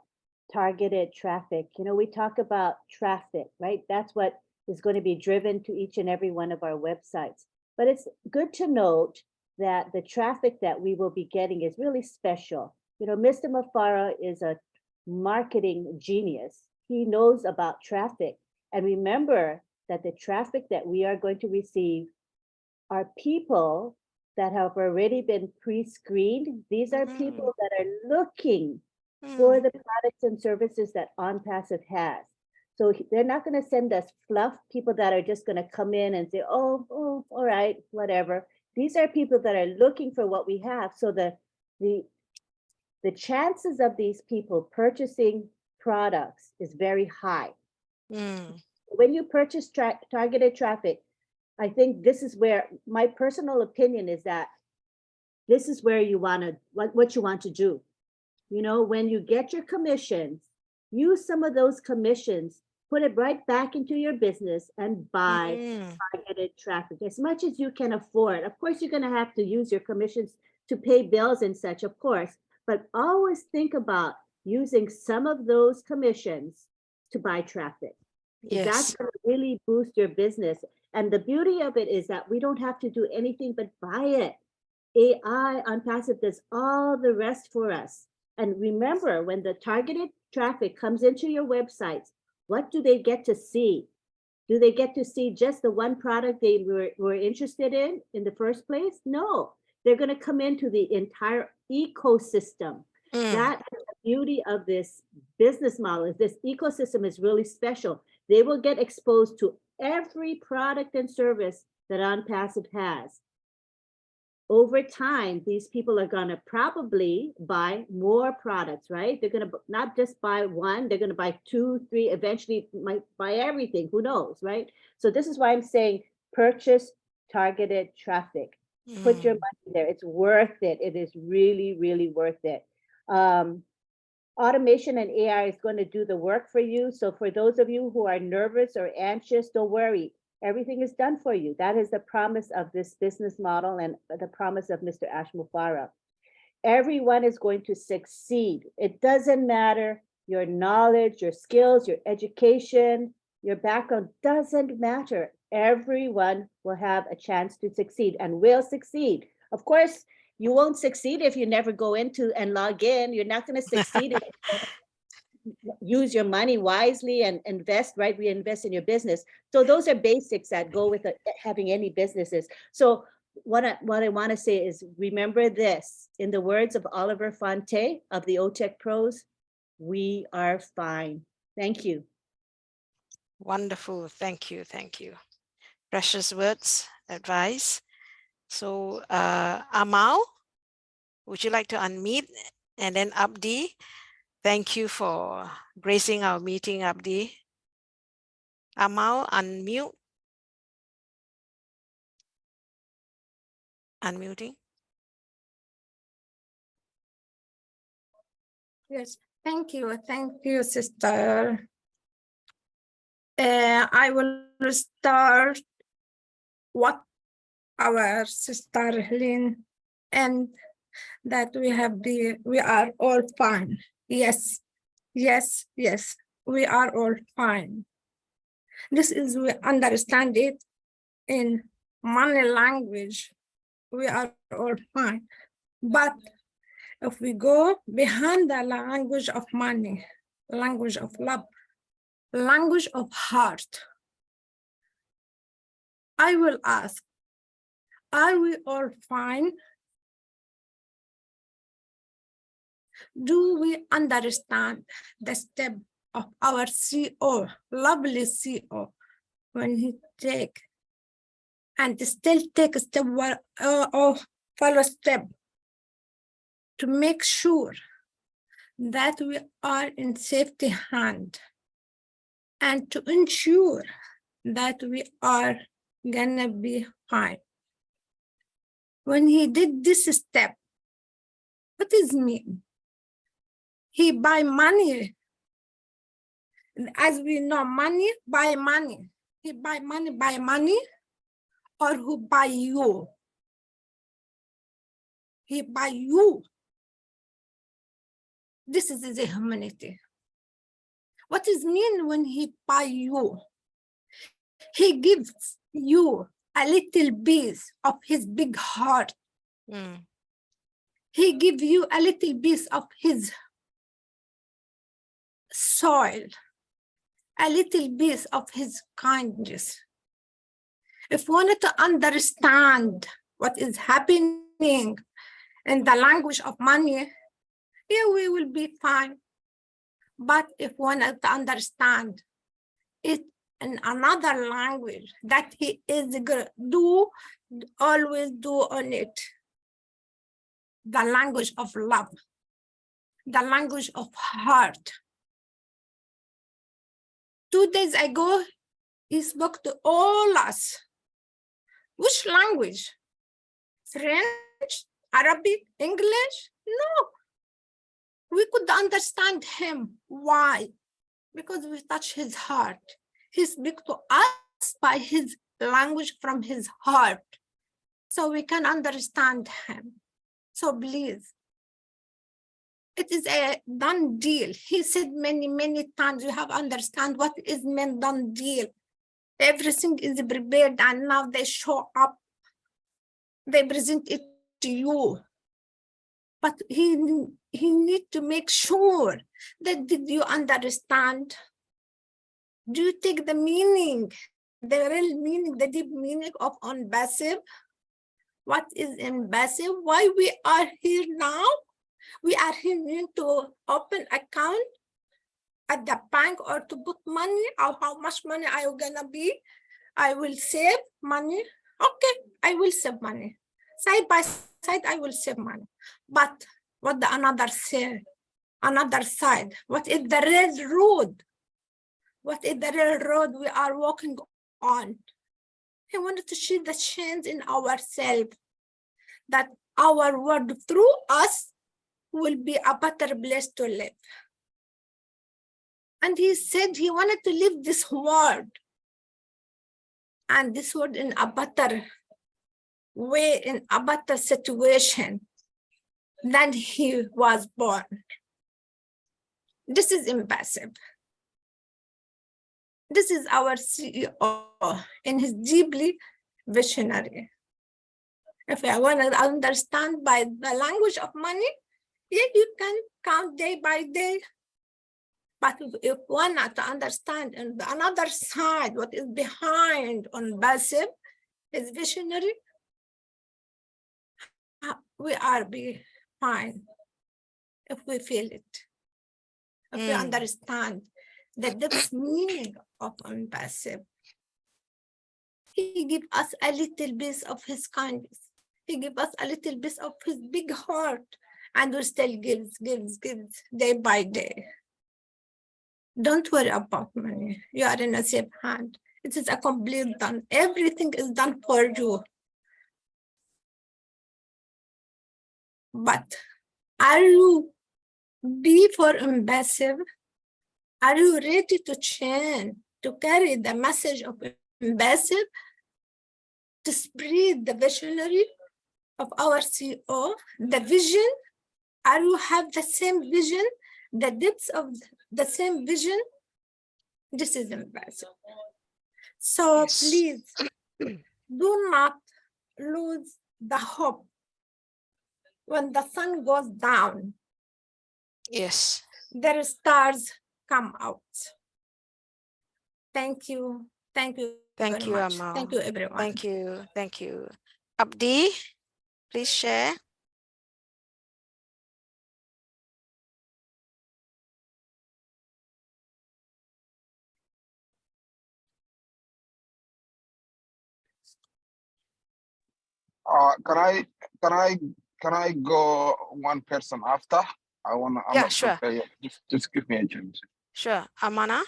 targeted traffic. We talk about traffic, right? That's what is going to be driven to each and every one of our websites. But it's good to note that the traffic that we will be getting is really special. Mr. Mafara is a marketing genius. He knows about traffic. And remember that the traffic that we are going to receive are people that have already been pre-screened. These are people that are looking for the products and services that ONPASSIVE has. So they're not going to send us fluff people that are just going to come in and say, oh, all right, whatever. These are people that are looking for what we have. So the chances of these people purchasing products is very high. When you purchase targeted traffic, I think this is where my personal opinion is that this is where you want to, what you want to do. When you get your commissions, use some of those commissions, put it right back into your business and buy targeted traffic as much as you can afford. Of course, you're going to have to use your commissions to pay bills and such, of course, but always think about using some of those commissions to buy traffic. Yes. That's going to really boost your business. And the beauty of it is that we don't have to do anything but buy it. AI ONPASSIVE does all the rest for us. And remember, when the targeted traffic comes into your websites, what do they get to see? Do they get to see just the one product they were interested in the first place? No, they're going to come into the entire ecosystem. That is the beauty of this business model. This ecosystem is really special. They will get exposed to every product and service that ONPASSIVE has. Over time, these people are going to probably buy more products, right? They're going to not just buy one, they're going to buy 2, 3, eventually might buy everything, who knows, right? So this is why I'm saying purchase targeted traffic. Put your money there. It's worth it. It is really, really worth it. Automation and AI is going to do the work for you. So for those of you who are nervous or anxious, don't worry. Everything is done for you. That is the promise of this business model and the promise of Mr. Ashmufara. Everyone is going to succeed. It doesn't matter your knowledge, your skills, your education, your background, doesn't matter. Everyone will have a chance to succeed and will succeed. Of course, you won't succeed if you never go into and log in. You're not going to succeed if you use your money wisely and invest, right? Reinvest in your business. So those are basics that go with having any businesses. So what I want to say is, remember this, in the words of Oliver Fonte of the OTech Pros, we are fine. Thank you. Wonderful. Thank you. Thank you. Precious words, advice. So Amal, would you like to unmute? And then Abdi, thank you for gracing our meeting, Abdi. Amal, unmute. Unmuting. Yes, thank you, sister. I will start what our sister Lynn, and that we are all fine. Yes, yes, yes, we are all fine. This is, we understand it in money language. We are all fine. But if we go behind the language of money, language of love, language of heart, I will ask, are we all fine? Do we understand the step of our CEO, lovely CEO, when he take and still take a step or follow step to make sure that we are in safety hand and to ensure that we are gonna be fine. When he did this step, what does it mean? He buy money. As we know, money buy money. He buy money, or who buy you? He buy you. This is the humanity. What does mean when he buy you? He gives you a little piece of his big heart. He gives you a little piece of his soil, a little piece of his kindness. If we wanted to understand what is happening in the language of money, yeah, we will be fine. But if we wanted to understand it in another language that he is going to always do on it, the language of love, the language of heart. 2 days ago, he spoke to all us. Which language? French, Arabic, English? No. We could understand him. Why? Because we touch his heart. He speaks to us by his language from his heart. So we can understand him. So please, it is a done deal. He said many times, you have to understand what is meant done deal. Everything is prepared and now they show up. They present it to you. But he need to make sure that did you understand? Do you take the meaning, the real meaning, the deep meaning of ONPASSIVE? What is ONPASSIVE? Why we are here now? We are here to open account at the bank or to put money, or how much money I gonna be. I will save money. Okay, I will save money. Side by side, I will save money. But what the another say? Another side. What is the real road? What is the real road we are walking on? He wanted to see the change in ourselves, that our world through us will be a better place to live. And he said he wanted to live this world, and this world in a better way, in a better situation than he was born. This is ONPASSIVE. This is our CEO, and he's deeply visionary. If I want to understand by the language of money, yeah, you can count day by day. But if one not to understand on the another side, what is behind ONPASSIVE, is visionary, we are be fine if we feel it. If we understand the depth meaning of ONPASSIVE. He give us a little piece of his kindness. He give us a little piece of his big heart, and we still gives day by day. Don't worry about money. You are in a safe hand. It is a complete done. Everything is done for you. But are you be for ONPASSIVE? Are you ready to change, to carry the message of ONPASSIVE, to spread the visionary of our CEO, the vision? Are you have the same vision, the depths of the same vision? This is ONPASSIVE. So please do not lose the hope when the sun goes down. Yes. Their stars come out. Thank you. Thank you. Thank very you, much. Amal. Thank you, everyone. Thank you. Thank you. Abdi, please share. Can I go one person after? I'm Yeah, not sure. prepared yet. Just give me a chance. Sure. Amana.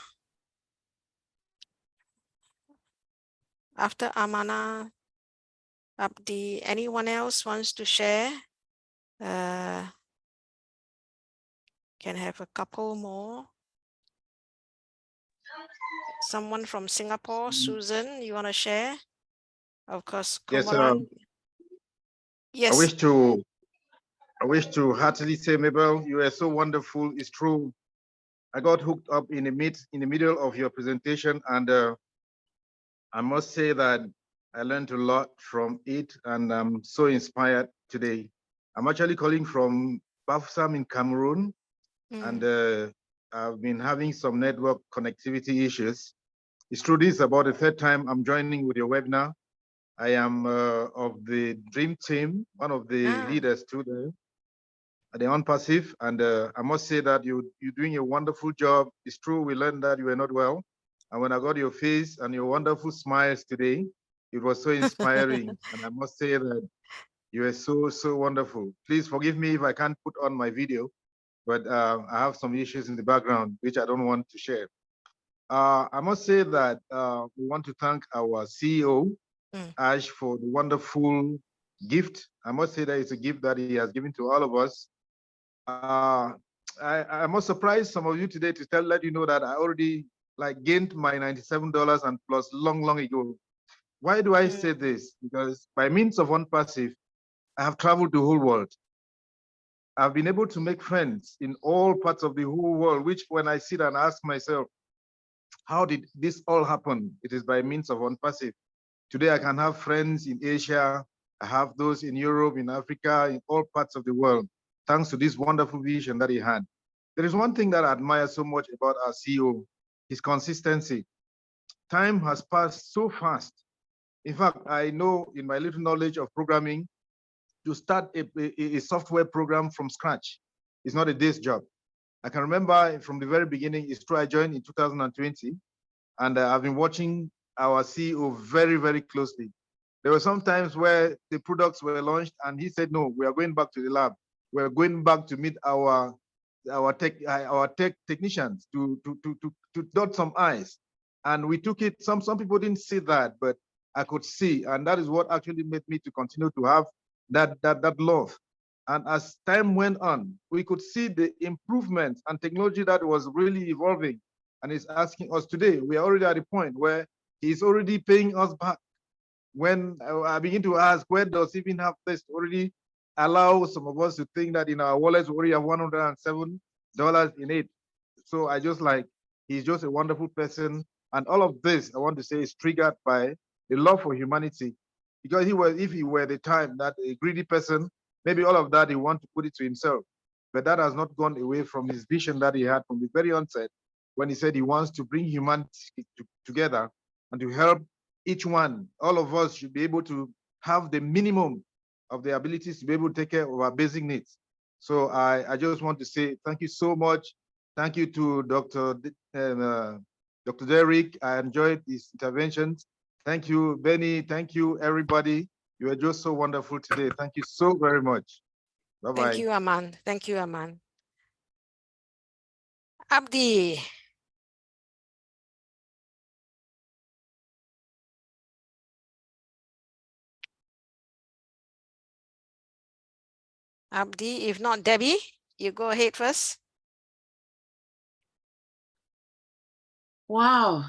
After Amana, Abdi, anyone else wants to share? Can have a couple more. Someone from Singapore, Susan, you want to share? Of course, Yes, Kumaran. Yes. I wish to heartily say, Mabel, you are so wonderful. It's true. I got hooked up in the middle of your presentation, and I must say that I learned a lot from it, and I'm so inspired today. I'm actually calling from Bafoussam in Cameroon, and I've been having some network connectivity issues. It's true, this is about the third time I'm joining with your webinar. I am of the Dream Team, one of the leaders to the ONPASSIVE, and I must say that you're doing a wonderful job. It's true, we learned that you were not well, and when I got your face and your wonderful smiles today, it was so inspiring. And I must say that you are so wonderful. Please forgive me if I can't put on my video, but I have some issues in the background which I don't want to share. I must say that we want to thank our CEO, Ash, for the wonderful gift. I must say that it's a gift that he has given to all of us. I must surprise some of you today to let you know that I already gained my $97 and plus long ago. Why do I say this? Because by means of ONPASSIVE, I have traveled the whole world. I've been able to make friends in all parts of the whole world, which when I sit and ask myself, how did this all happen? It is by means of ONPASSIVE. Today I can have friends in Asia, I have those in Europe, in Africa, in all parts of the world, thanks to this wonderful vision that he had. There is one thing that I admire so much about our CEO, his consistency. Time has passed so fast. In fact, I know in my little knowledge of programming, to start a software program from scratch is not a day's job. I can remember from the very beginning, it's true, I joined in 2020, and I've been watching our CEO very closely. There were some times where the products were launched and he said, no, we are going back to the lab. We're going back to meet our tech technicians to dot some I's. And we took it, some people didn't see that, but I could see. And that is what actually made me to continue to have that love. And as time went on, we could see the improvements and technology that was really evolving. And it's asking us today, we are already at a point where he's already paying us back. When I begin to ask, where does even have this already allow some of us to think that in our wallets we already have $107 in it. So I just he's just a wonderful person. And all of this, I want to say, is triggered by the love for humanity. Because if he were the time that a greedy person, maybe all of that he want to put it to himself. But that has not gone away from his vision that he had from the very onset, when he said he wants to bring humanity together and to help each one. All of us should be able to have the minimum of the abilities to be able to take care of our basic needs. So I just want to say thank you so much. Thank you to Dr. Derek. I enjoyed his interventions. Thank you, Benny. Thank you, everybody. You are just so wonderful today. Thank you so very much. Bye-bye. Thank you, Aman. Thank you, Aman. Abdi. Abdi, if not Debbie, you go ahead first. Wow.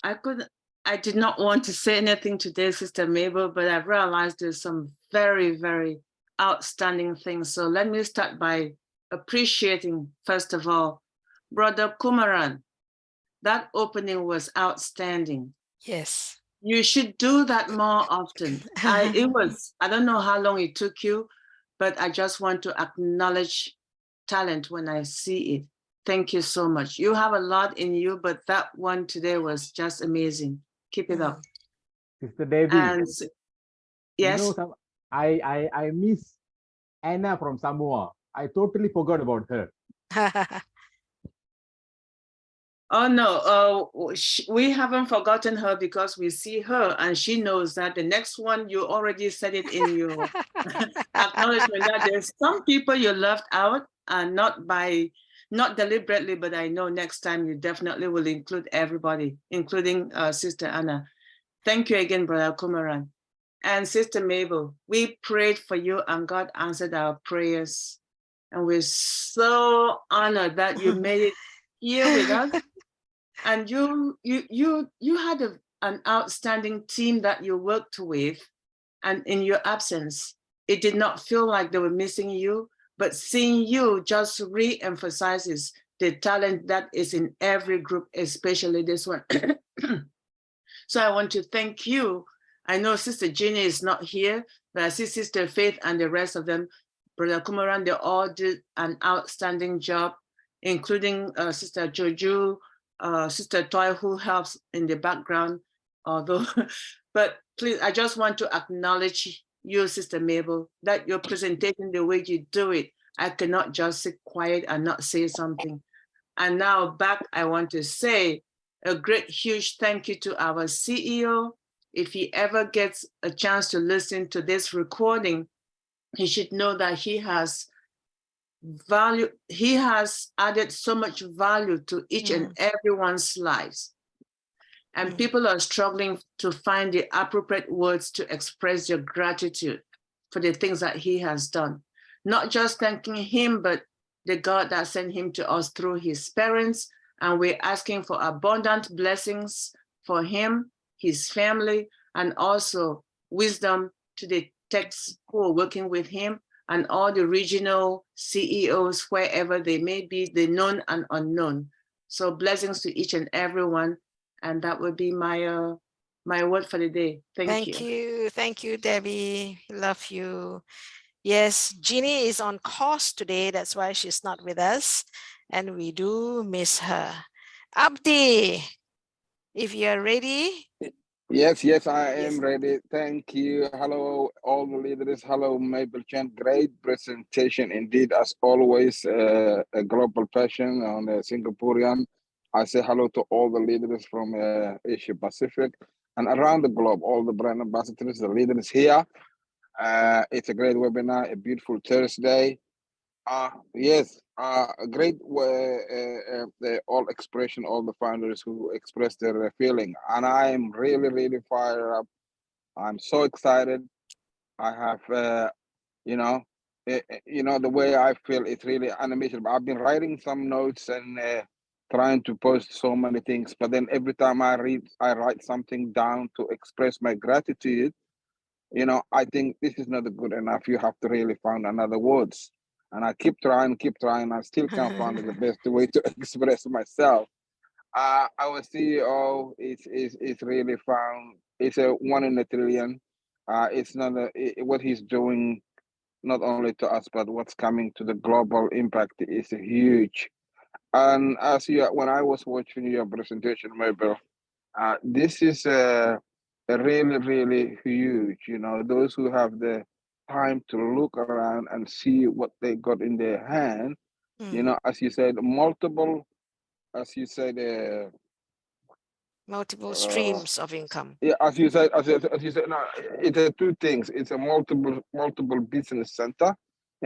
I did not want to say anything today, Sister Mabel, but I realized there's some very outstanding things. So let me start by appreciating, first of all, Brother Kumaran. That opening was outstanding. Yes. You should do that more often. I don't know how long it took you, but I just want to acknowledge talent when I see it. Thank you so much. You have a lot in you, but that one today was just amazing. Keep it up. Sister Debbie. And yes. You know, I miss Anna from Samoa. I totally forgot about her. Oh no, we haven't forgotten her because we see her and she knows that the next one, you already said it in your acknowledgement that there's some people you left out and not deliberately, but I know next time you definitely will include everybody, including Sister Anna. Thank you again, Brother Kumaran. And Sister Mabel, we prayed for you and God answered our prayers. And we're so honored that you made it here with us. And you had an outstanding team that you worked with, and in your absence, it did not feel like they were missing you, but seeing you just re-emphasizes the talent that is in every group, especially this one. So I want to thank you. I know Sister Jeannie is not here, but I see Sister Faith and the rest of them, Brother Kumaran, they all did an outstanding job, including Sister Joju, Sister Toy, who helps in the background, although, but please, I just want to acknowledge you, Sister Mabel, that your presentation, the way you do it, I cannot just sit quiet and not say something. And now back, I want to say a great, huge thank you to our CEO. If he ever gets a chance to listen to this recording, he should know that he has value. He has added so much value to each and everyone's lives. And people are struggling to find the appropriate words to express their gratitude for the things that he has done. Not just thanking him, but the God that sent him to us through his parents. And we're asking for abundant blessings for him, his family, and also wisdom to the techs who are working with him and all the regional CEOs, wherever they may be, the known and unknown. So blessings to each and everyone. And that would be my my word for the day. Thank you. Thank you, Debbie. Love you. Yes, Jeannie is on course today. That's why she's not with us. And we do miss her. Abdi, if you're ready. Yes, I am ready. Thank you. Hello, all the leaders. Hello, Mabel Chen. Great presentation indeed, as always. A global passion on Singaporean. I say hello to all the leaders from Asia Pacific and around the globe, all the brand ambassadors, the leaders here. It's a great webinar, a beautiful Thursday. Yes, a great all expression, all the founders who expressed their feeling, and I am really, really fired up. I'm so excited. I have, the way I feel, it's really animation. I've been writing some notes and trying to post so many things, but then every time I write something down to express my gratitude. I think this is not good enough. You have to really find another words. And I keep trying. I still can't find the best way to express myself. Our CEO is really found. It's a 1 in a trillion. It's not what he's doing, not only to us, but what's coming to the global impact is huge. And when I was watching your presentation, Mabel, this is a really, really huge. Those who have the time to look around and see what they got in their hand. As you said, multiple streams of income. Yeah, as you said, no, it's two things. It's a multiple business center,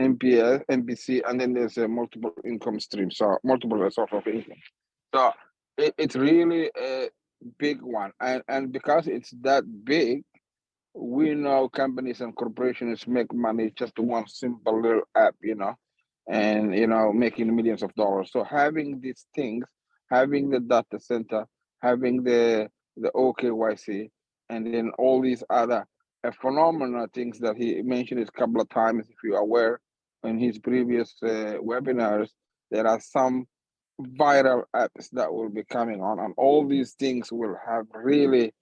MPS, MBC, and then there's a multiple income stream. So multiple source of income. So it's really a big one, and because it's that big, we know companies and corporations make money just one simple little app, and making millions of dollars. So having these things, having the data center, having the OKYC, and then all these other phenomenal things that he mentioned a couple of times, if you're aware, in his previous webinars, there are some viral apps that will be coming on, and all these things will have really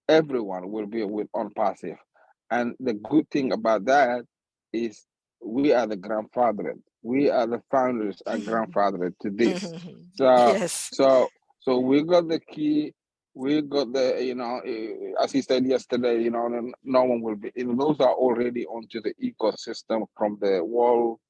everyone will be with ONPASSIVE. And the good thing about that is we are the grandfather. We are the founders and grandfather to this. So Yes. So we got the key. We got the, as he said yesterday, no one will be, those are already onto the ecosystem from the World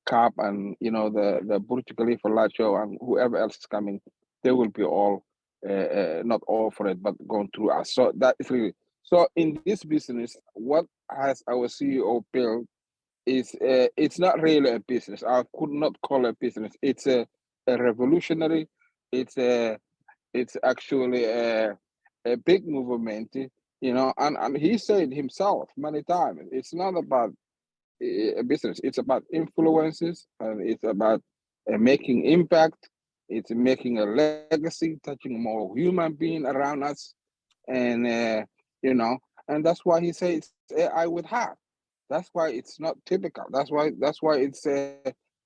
Cup and, the Burj Khalifa Light Show and whoever else is coming, they will be all, not all for it, but going through us. So that is really, so in this business, what has our CEO built is, it's not really a business. I could not call it a business. It's a revolutionary, it's actually a big movement, and he said himself many times, it's not about a business, it's about influences, and it's about making impact, It's making a legacy, touching more human being around us. And, you know, and that's why he says AI with heart. That's why it's not typical. That's why it's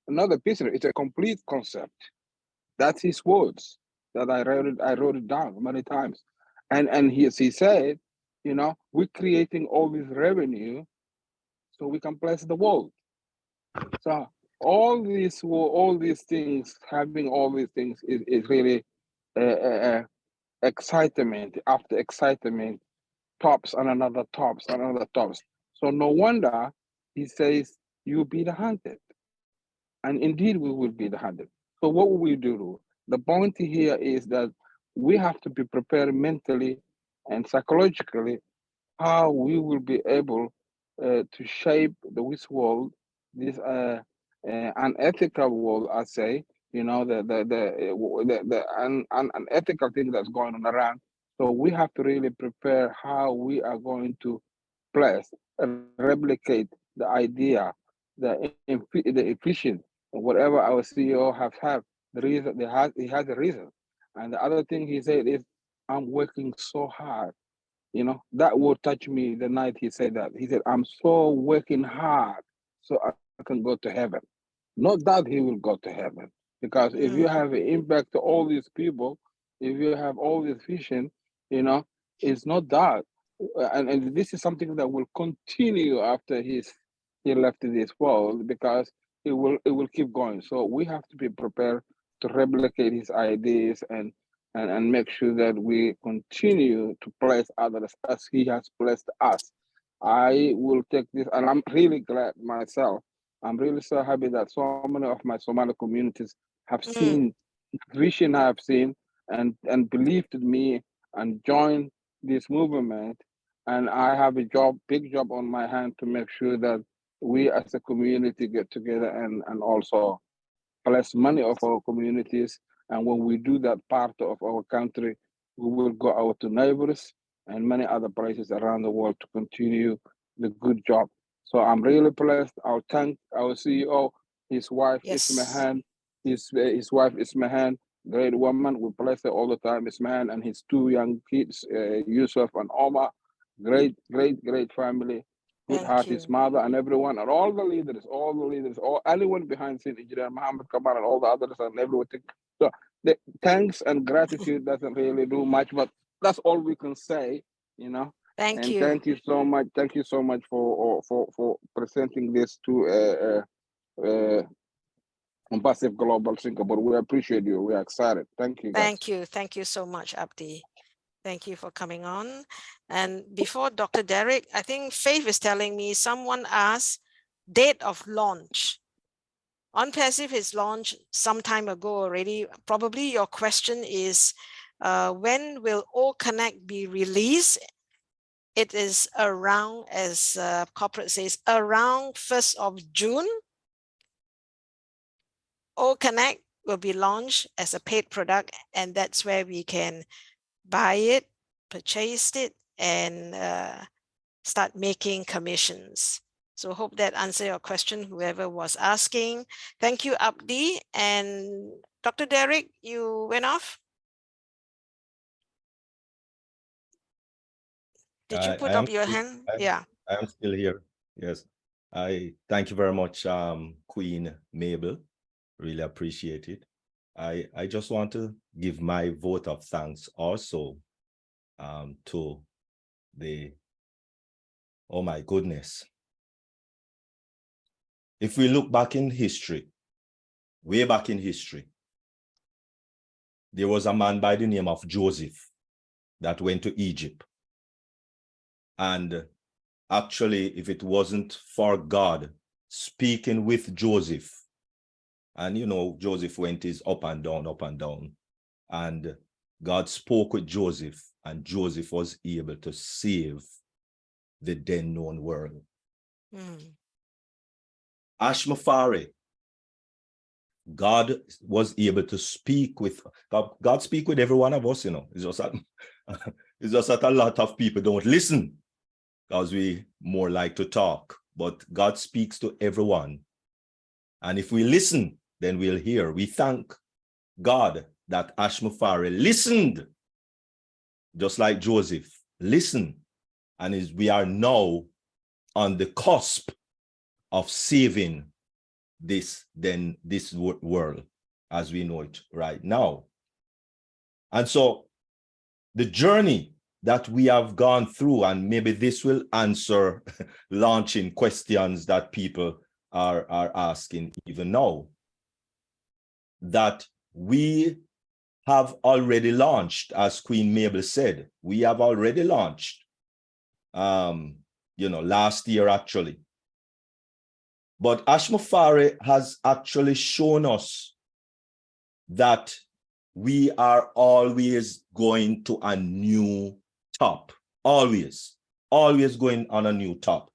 another business. It's a complete concept. That's his words that I wrote it down many times. And he said, you know, we're creating all this revenue so we can bless the world. So all these things, having all these things is really excitement after excitement, tops and another tops and another tops. So no wonder he says, you'll be the hunted. And indeed we will be the hunted. So what will we do? The point here is that we have to be prepared mentally and psychologically how we will be able to shape this world, this unethical world, I say, you know, the unethical thing that's going on around. So we have to really prepare how we are going to place and replicate the idea, the efficient, whatever our CEO have the reason he has a reason. And the other thing he said is, I'm working so hard. You know, that will touch me the night he said that. He said, I'm so working hard so I can go to heaven. Not that he will go to heaven. Because if you have an impact to all these people, if you have all this vision, you know, it's not that. And this is something that will continue after he left this world, because it will keep going. So we have to be prepared to replicate his ideas and make sure that we continue to bless others as he has blessed us. I will take this, and I'm really glad myself. I'm really so happy that so many of my Somali communities have seen the vision I have seen and believed in me and joined this movement. And I have a big job on my hand to make sure that we as a community get together and also bless many of our communities. And when we do that part of our country, we will go out to neighbors and many other places around the world to continue the good job. So I'm really blessed. I'll thank our CEO, his wife, Ismahan. His wife, Ismahan, great woman. We bless her all the time, Ismahan, and his two young kids, Yusuf and Omar. Great family. Good heart, his mother and everyone, and all the leaders, all anyone behind scene, Engineer Muhammad Kamar and all the others and everyone. So the thanks and gratitude doesn't really do much, but that's all we can say, you know. Thank you. Thank you so much. Thank you so much for presenting this to ONPASSIVE Global Singapore. We appreciate you. We are excited. Thank you, guys. Thank you so much, Abdi. Thank you for coming on. And before Dr. Derek, I think Faith is telling me someone asked date of launch. ONPASSIVE is launched some time ago already. Probably your question is, when will OConnect be released? It is around, as corporate says, around 1st of June. OConnect will be launched as a paid product, and that's where we can buy it, purchase it, and start making commissions. So hope that answered your question, whoever was asking. Thank you, Abdi. And Dr. Derek, you went off? Did you put up your hand? Yeah. I am still here. Yes. I thank you very much, Queen Mabel. Really appreciate it. I just want to give my vote of thanks also to the, oh my goodness. If we look back in history, way back in history, there was a man by the name of Joseph that went to Egypt. And actually, if it wasn't for God speaking with Joseph, and you know, Joseph went his up and down, and God spoke with Joseph, and Joseph was able to save the then known world. Ashmafari, God was able to speak with, God speak with every one of us, you know. It's just that a lot of people don't listen because we more like to talk, but God speaks to everyone. And if we listen, then we'll hear. We thank God that Ashmafari listened, just like Joseph, listened, and we are now on the cusp of saving this world as we know it right now. And so the journey that we have gone through, and maybe this will answer launching questions that people are asking even now, that we have already launched, as Queen Mabel said, we have already launched, last year actually. But Ashmafari has actually shown us that we are always going to a new top, always going on a new top.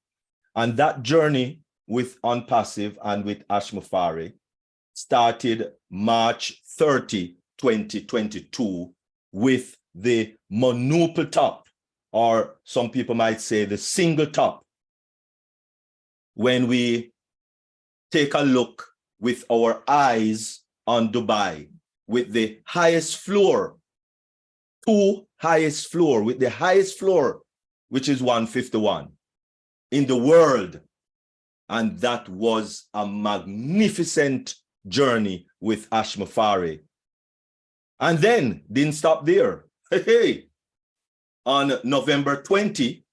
And that journey with ONPASSIVE and with Ashmafari started March 30, 2022 with the monople top, or some people might say the single top. When we take a look with our eyes on Dubai, with the highest floor, with the highest floor, which is 151 in the world. And that was a magnificent journey with Ashmafari. And then didn't stop there. On November 20,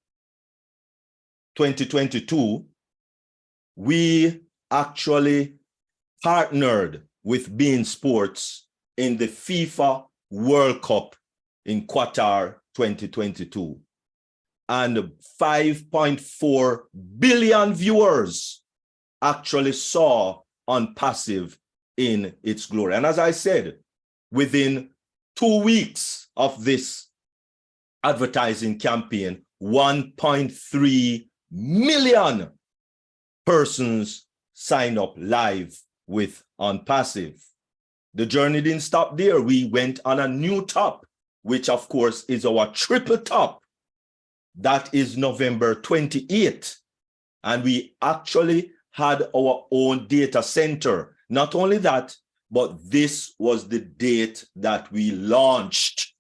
2022, we actually partnered with beIN Sports in the FIFA World Cup in Qatar 2022. And 5.4 billion viewers actually saw ONPASSIVE in its glory. And as I said, within 2 weeks of this advertising campaign, 1.3 million persons signed up live with ONPASSIVE. The journey didn't stop there. We went on a new top, which of course is our triple top. That is November 28th. And we actually had our own data center. Not only that, but this was the date that we launched.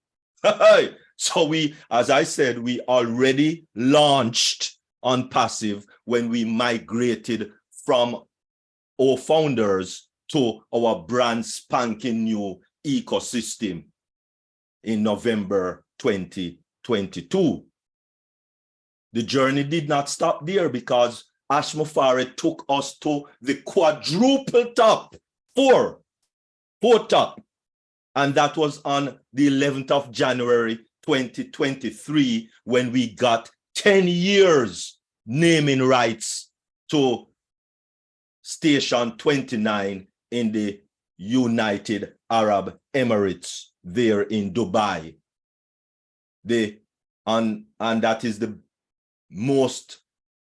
So we, as I said, we already launched ONPASSIVE when we migrated from our founders to our brand spanking new ecosystem in November 2022. The journey did not stop there because Ashmafari took us to the quadruple top, four top. And that was on the 11th of January, 2023, when we got 10 years naming rights to Station 29 in the United Arab Emirates there in Dubai. And that is the most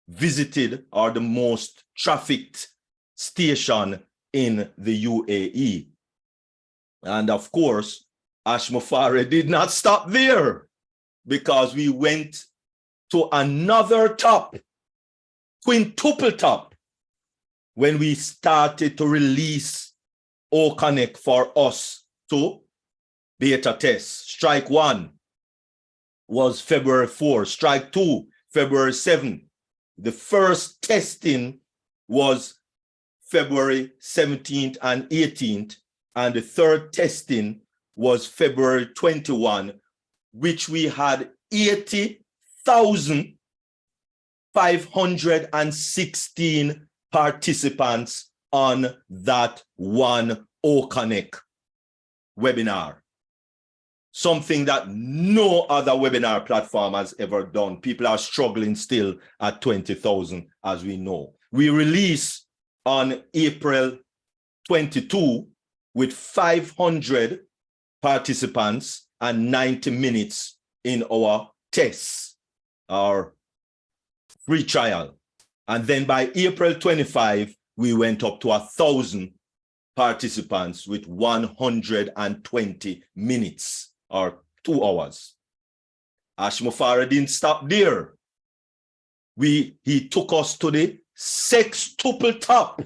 visited or the most trafficked station in the UAE. And of course, Ashmafari did not stop there because we went to another top, quintuple top, when we started to release OConnect for us to beta test. Strike 1 was February 4, strike 2, February 7. The first testing was February 17th and 18th, and the third testing was February 21, which we had 80,516 participants on that one OConnect webinar. Something that no other webinar platform has ever done. People are struggling still at 20,000, as we know. We released on April 22 with 500 participants and 90 minutes in our tests, our free trial. And then by April 25, we went up to 1,000 participants with 120 minutes or 2 hours. Ashmafari didn't stop there. He took us to the sextuple top,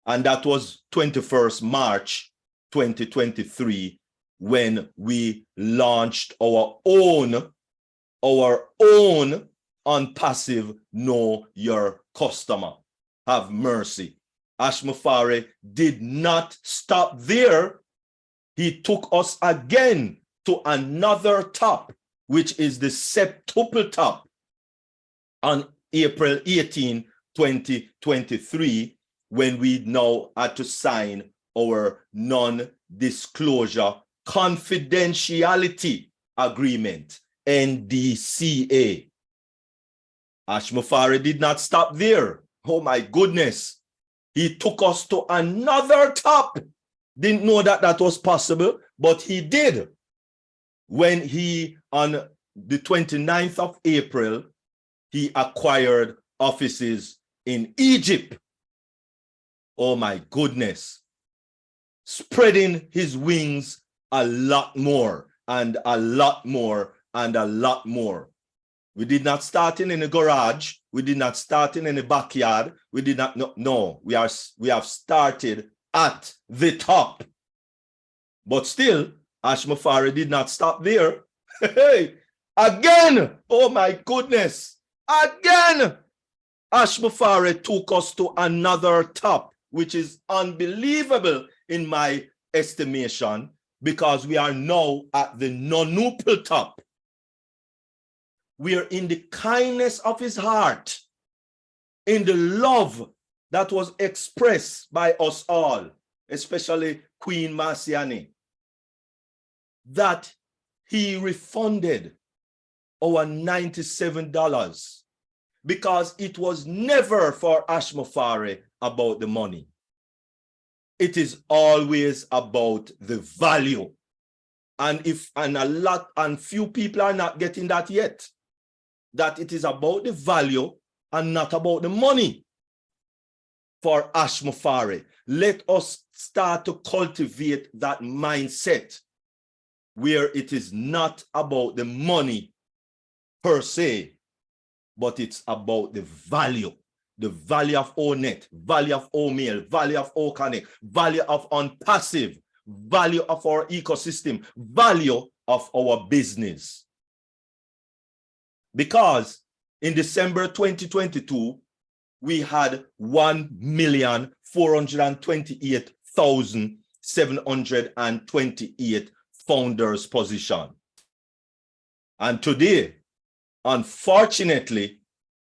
and that was 21st March 2023, when we launched our own ONPASSIVE Know Your Customer. Have mercy. Ashmafari did not stop there. He took us again to another top, which is the septuple top, on April 18, 2023, when we now had to sign our non-disclosure confidentiality agreement, NDCA. Ashmafari did not stop there. Oh my goodness. He took us to another top. Didn't know that that was possible, but he did. When he, on the 29th of April, he acquired offices in Egypt. Oh my goodness. Spreading his wings a lot more and a lot more and a lot more. We did not start in the garage. We did not start in the backyard. We did not, no, we have started at the top. But still, Ashmafari did not stop there. Hey, again, oh my goodness, again, Ashmafari took us to another top, which is unbelievable in my estimation, because we are now at the nonuple top. We are in the kindness of his heart, in the love that was expressed by us all, especially Queen Marciani, that he refunded our $97, because it was never for Ashmafari about the money. It is always about the value. And few people are not getting that yet, that it is about the value and not about the money for Ashmafari. Let us start to cultivate that mindset where it is not about the money per se, but it's about the value of ONET, value of OMail, value of OConnect, value of ONPASSIVE, value of our ecosystem, value of our business. Because in December 2022, we had 1,428,728 founders position. And today, unfortunately,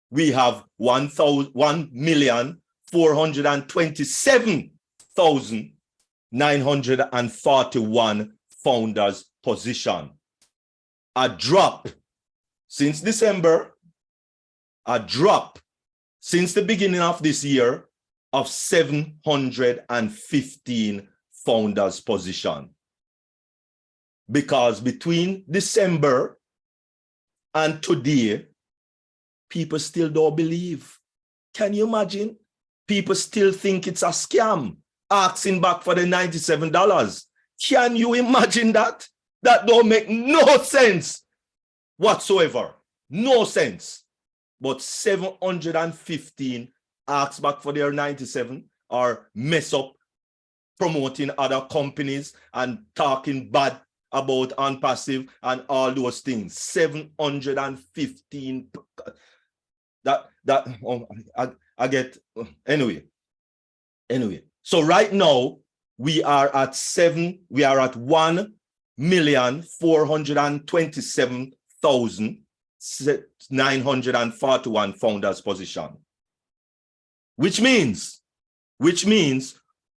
we have 1,127,941 founders position. A drop since December, a drop since the beginning of this year of 715 founders position. Because between December and today, people still don't believe. Can you imagine? People still think it's a scam, asking back for the $97. Can you imagine that? That don't make no sense whatsoever. No sense. But 715 ask back for their 97 or mess up promoting other companies and talking bad about ONPASSIVE and all those things. 715. I get anyway. So right now we are at 1,427,941 founders position, which means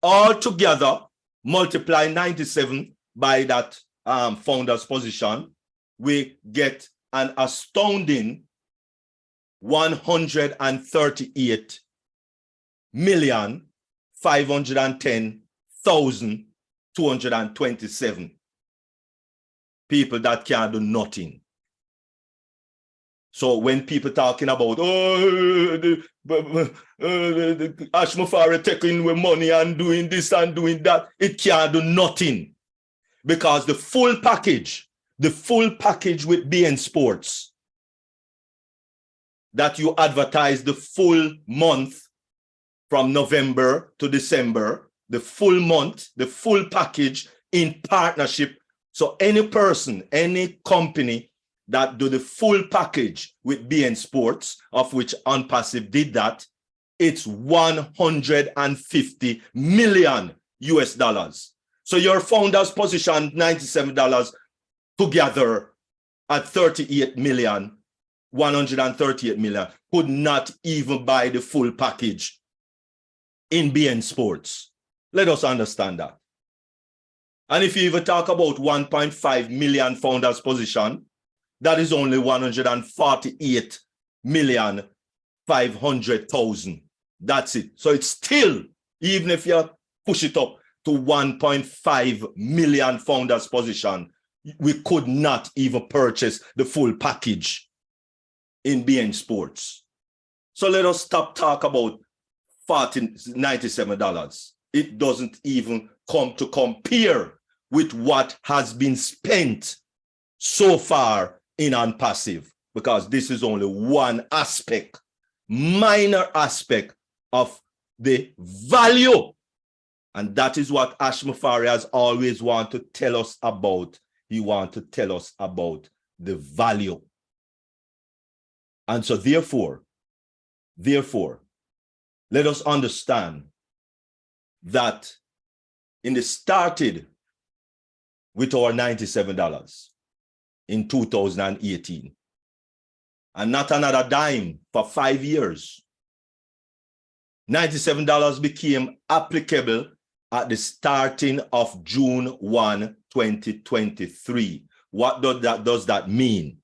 all together multiply 97 by that founders position, we get an astounding 138,510,227 people that can't do nothing. So when people talking about Ashmafari taking with money and doing this and doing that, it can't do nothing, because the full package with BN Sports, that you advertise the full month from November to December, the full month, the full package in partnership. So any person, any company that do the full package with BN Sports, of which ONPASSIVE did that, it's $150 million US. So your founder's position, $97 together at 38 million, 138 million, could not even buy the full package in BN Sports. Let us understand that. And if you even talk about 1.5 million founders position, that is only 148 million 500,000. That's it. So it's still, even if you push it up to 1.5 million founders position, we could not even purchase the full package in BN Sports. So let us stop talk about $97. It doesn't even come to compare with what has been spent so far in ONPASSIVE, because this is only one aspect, minor aspect of the value. And that is what Ash Mufari has always wanted to tell us about. He wants to tell us about the value. And so therefore, let us understand that it started with our $97 in 2018, and not another dime for 5 years. $97 became applicable at the starting of June 1, 2023. What does that mean?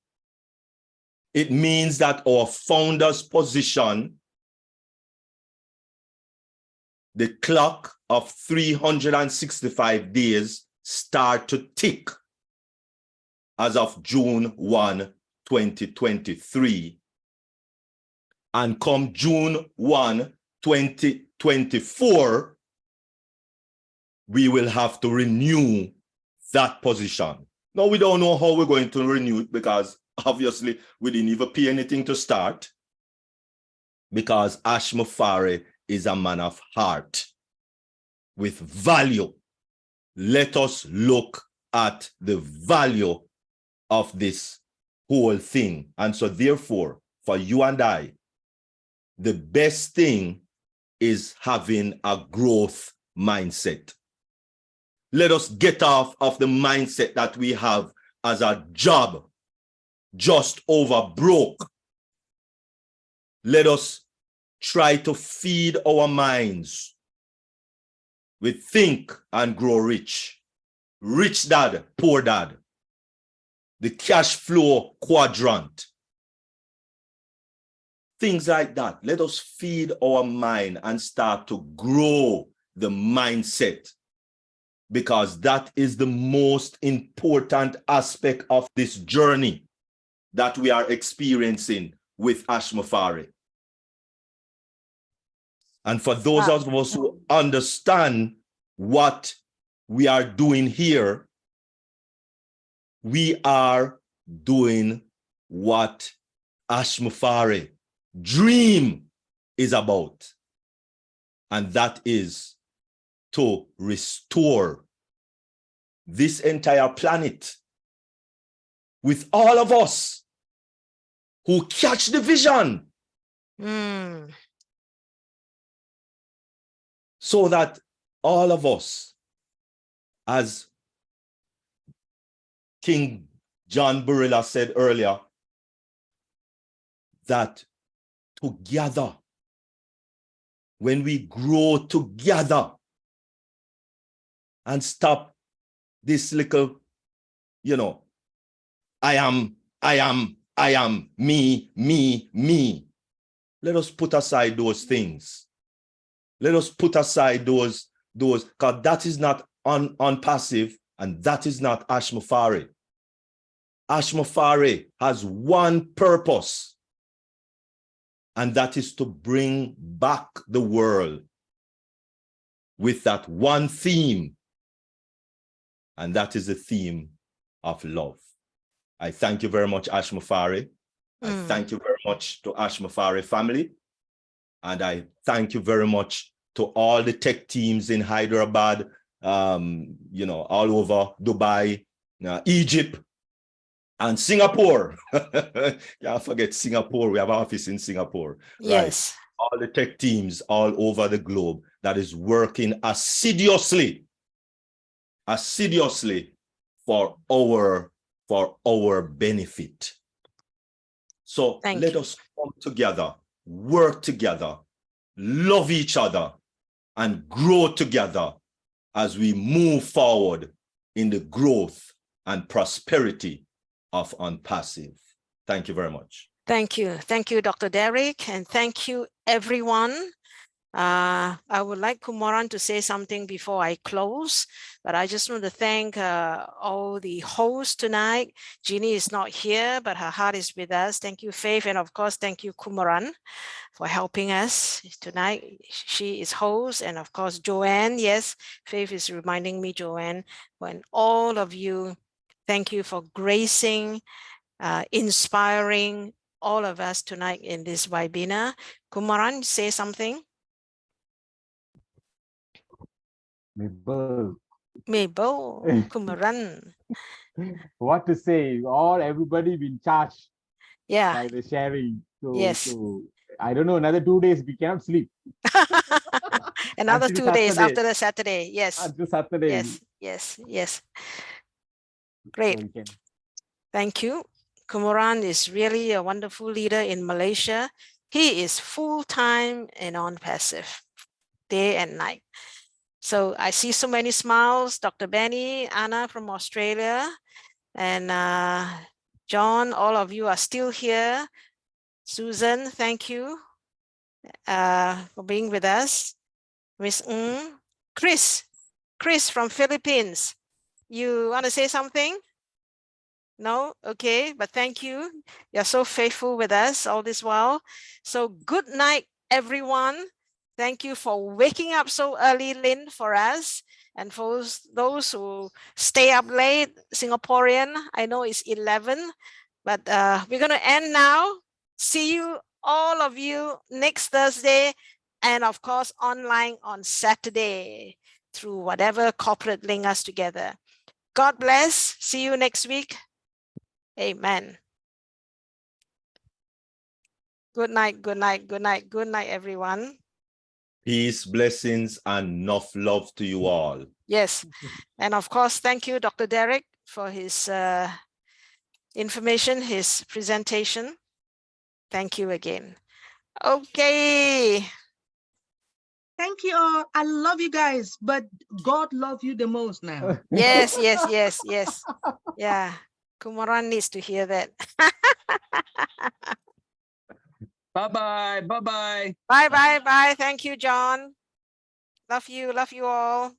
It means that our founder's position, the clock of 365 days start to tick as of June 1, 2023. And come June 1, 2024, we will have to renew that position. Now, we don't know how we're going to renew it, because obviously we didn't even pay anything to start, because Ash Mufari is a man of heart with value. Let us look at the value of this whole thing. And so therefore, for you and I, the best thing is having a growth mindset. Let us get off of the mindset that we have as a job just over broke. Let us try to feed our minds with think and grow rich. Rich dad, poor dad. The cash flow quadrant. Things like that. Let us feed our mind and start to grow the mindset, because that is the most important aspect of this journey that we are experiencing with Ash Mufari. And for those of us who understand what we are doing here, we are doing what Ash Mufari dream is about. And that is to restore this entire planet with all of us who catch the vision. So that all of us, as King John Burilla said earlier, that together, when we grow together and stop this little, I am, me. Let us put aside those things. Let us put aside those, because that is not ONPASSIVE, and that is not Ash Mufari. Ash Mufari has one purpose, and that is to bring back the world with that one theme, and that is the theme of love. I thank you very much, Ash Mufari. I thank you very much to Ash Mufari family. And I thank you very much to all the tech teams in Hyderabad, you know, all over Dubai, Egypt, and Singapore. Can't forget Singapore. We have an office in Singapore. Yes. Right? All the tech teams all over the globe that is working assiduously for our benefit. So let us come together, work together, love each other, and grow together as we move forward in the growth and prosperity of ONPASSIVE. Thank you very much. Thank you. Thank you, Dr. Derek, and thank you, everyone. I would like Kumaran to say something before I close, but I just want to thank all the hosts tonight. Jeannie is not here, but her heart is with us. Thank you, Faith, and of course, thank you, Kumaran, for helping us tonight. She is host, and of course, Joanne. Yes, Faith is reminding me, Joanne, when all of you, thank you for gracing, inspiring all of us tonight in this webinar. Kumaran, say something. Mabel, Kumaran. What to say? Everybody been charged. Yeah. By the sharing. So, yes. So I don't know. Another 2 days we cannot sleep. Another Until 2 days Saturday. after the Saturday. Yes. Until Saturday. Yes. Yes. Yes. Great. So Thank you. Kumaran is really a wonderful leader in Malaysia. He is full-time and ONPASSIVE, day and night. So I see so many smiles. Dr. Benny, Anna from Australia, and John, all of you are still here. Susan, thank you for being with us. Miss Ng. Chris from Philippines. You want to say something? No? Okay, but thank you. You're so faithful with us all this while. So good night, everyone. Thank you for waking up so early, Lynn, for us. And for those who stay up late, Singaporean, I know it's 11, but we're going to end now. See you, all of you, next Thursday, and of course, online on Saturday through whatever corporate link us together. God bless. See you next week. Amen. Good night, good night, good night, good night, everyone. Peace, blessings, and enough love to you all. Yes. And of course, thank you, Dr. Derek, for his information, his presentation. Thank you again. Okay. Thank you all. I love you guys, but God loves you the most now. Yes, yes, yes, yes. Yeah. Kumaran needs to hear that. Bye-bye. Bye-bye. Bye, bye, bye. Thank you, John. Love you all.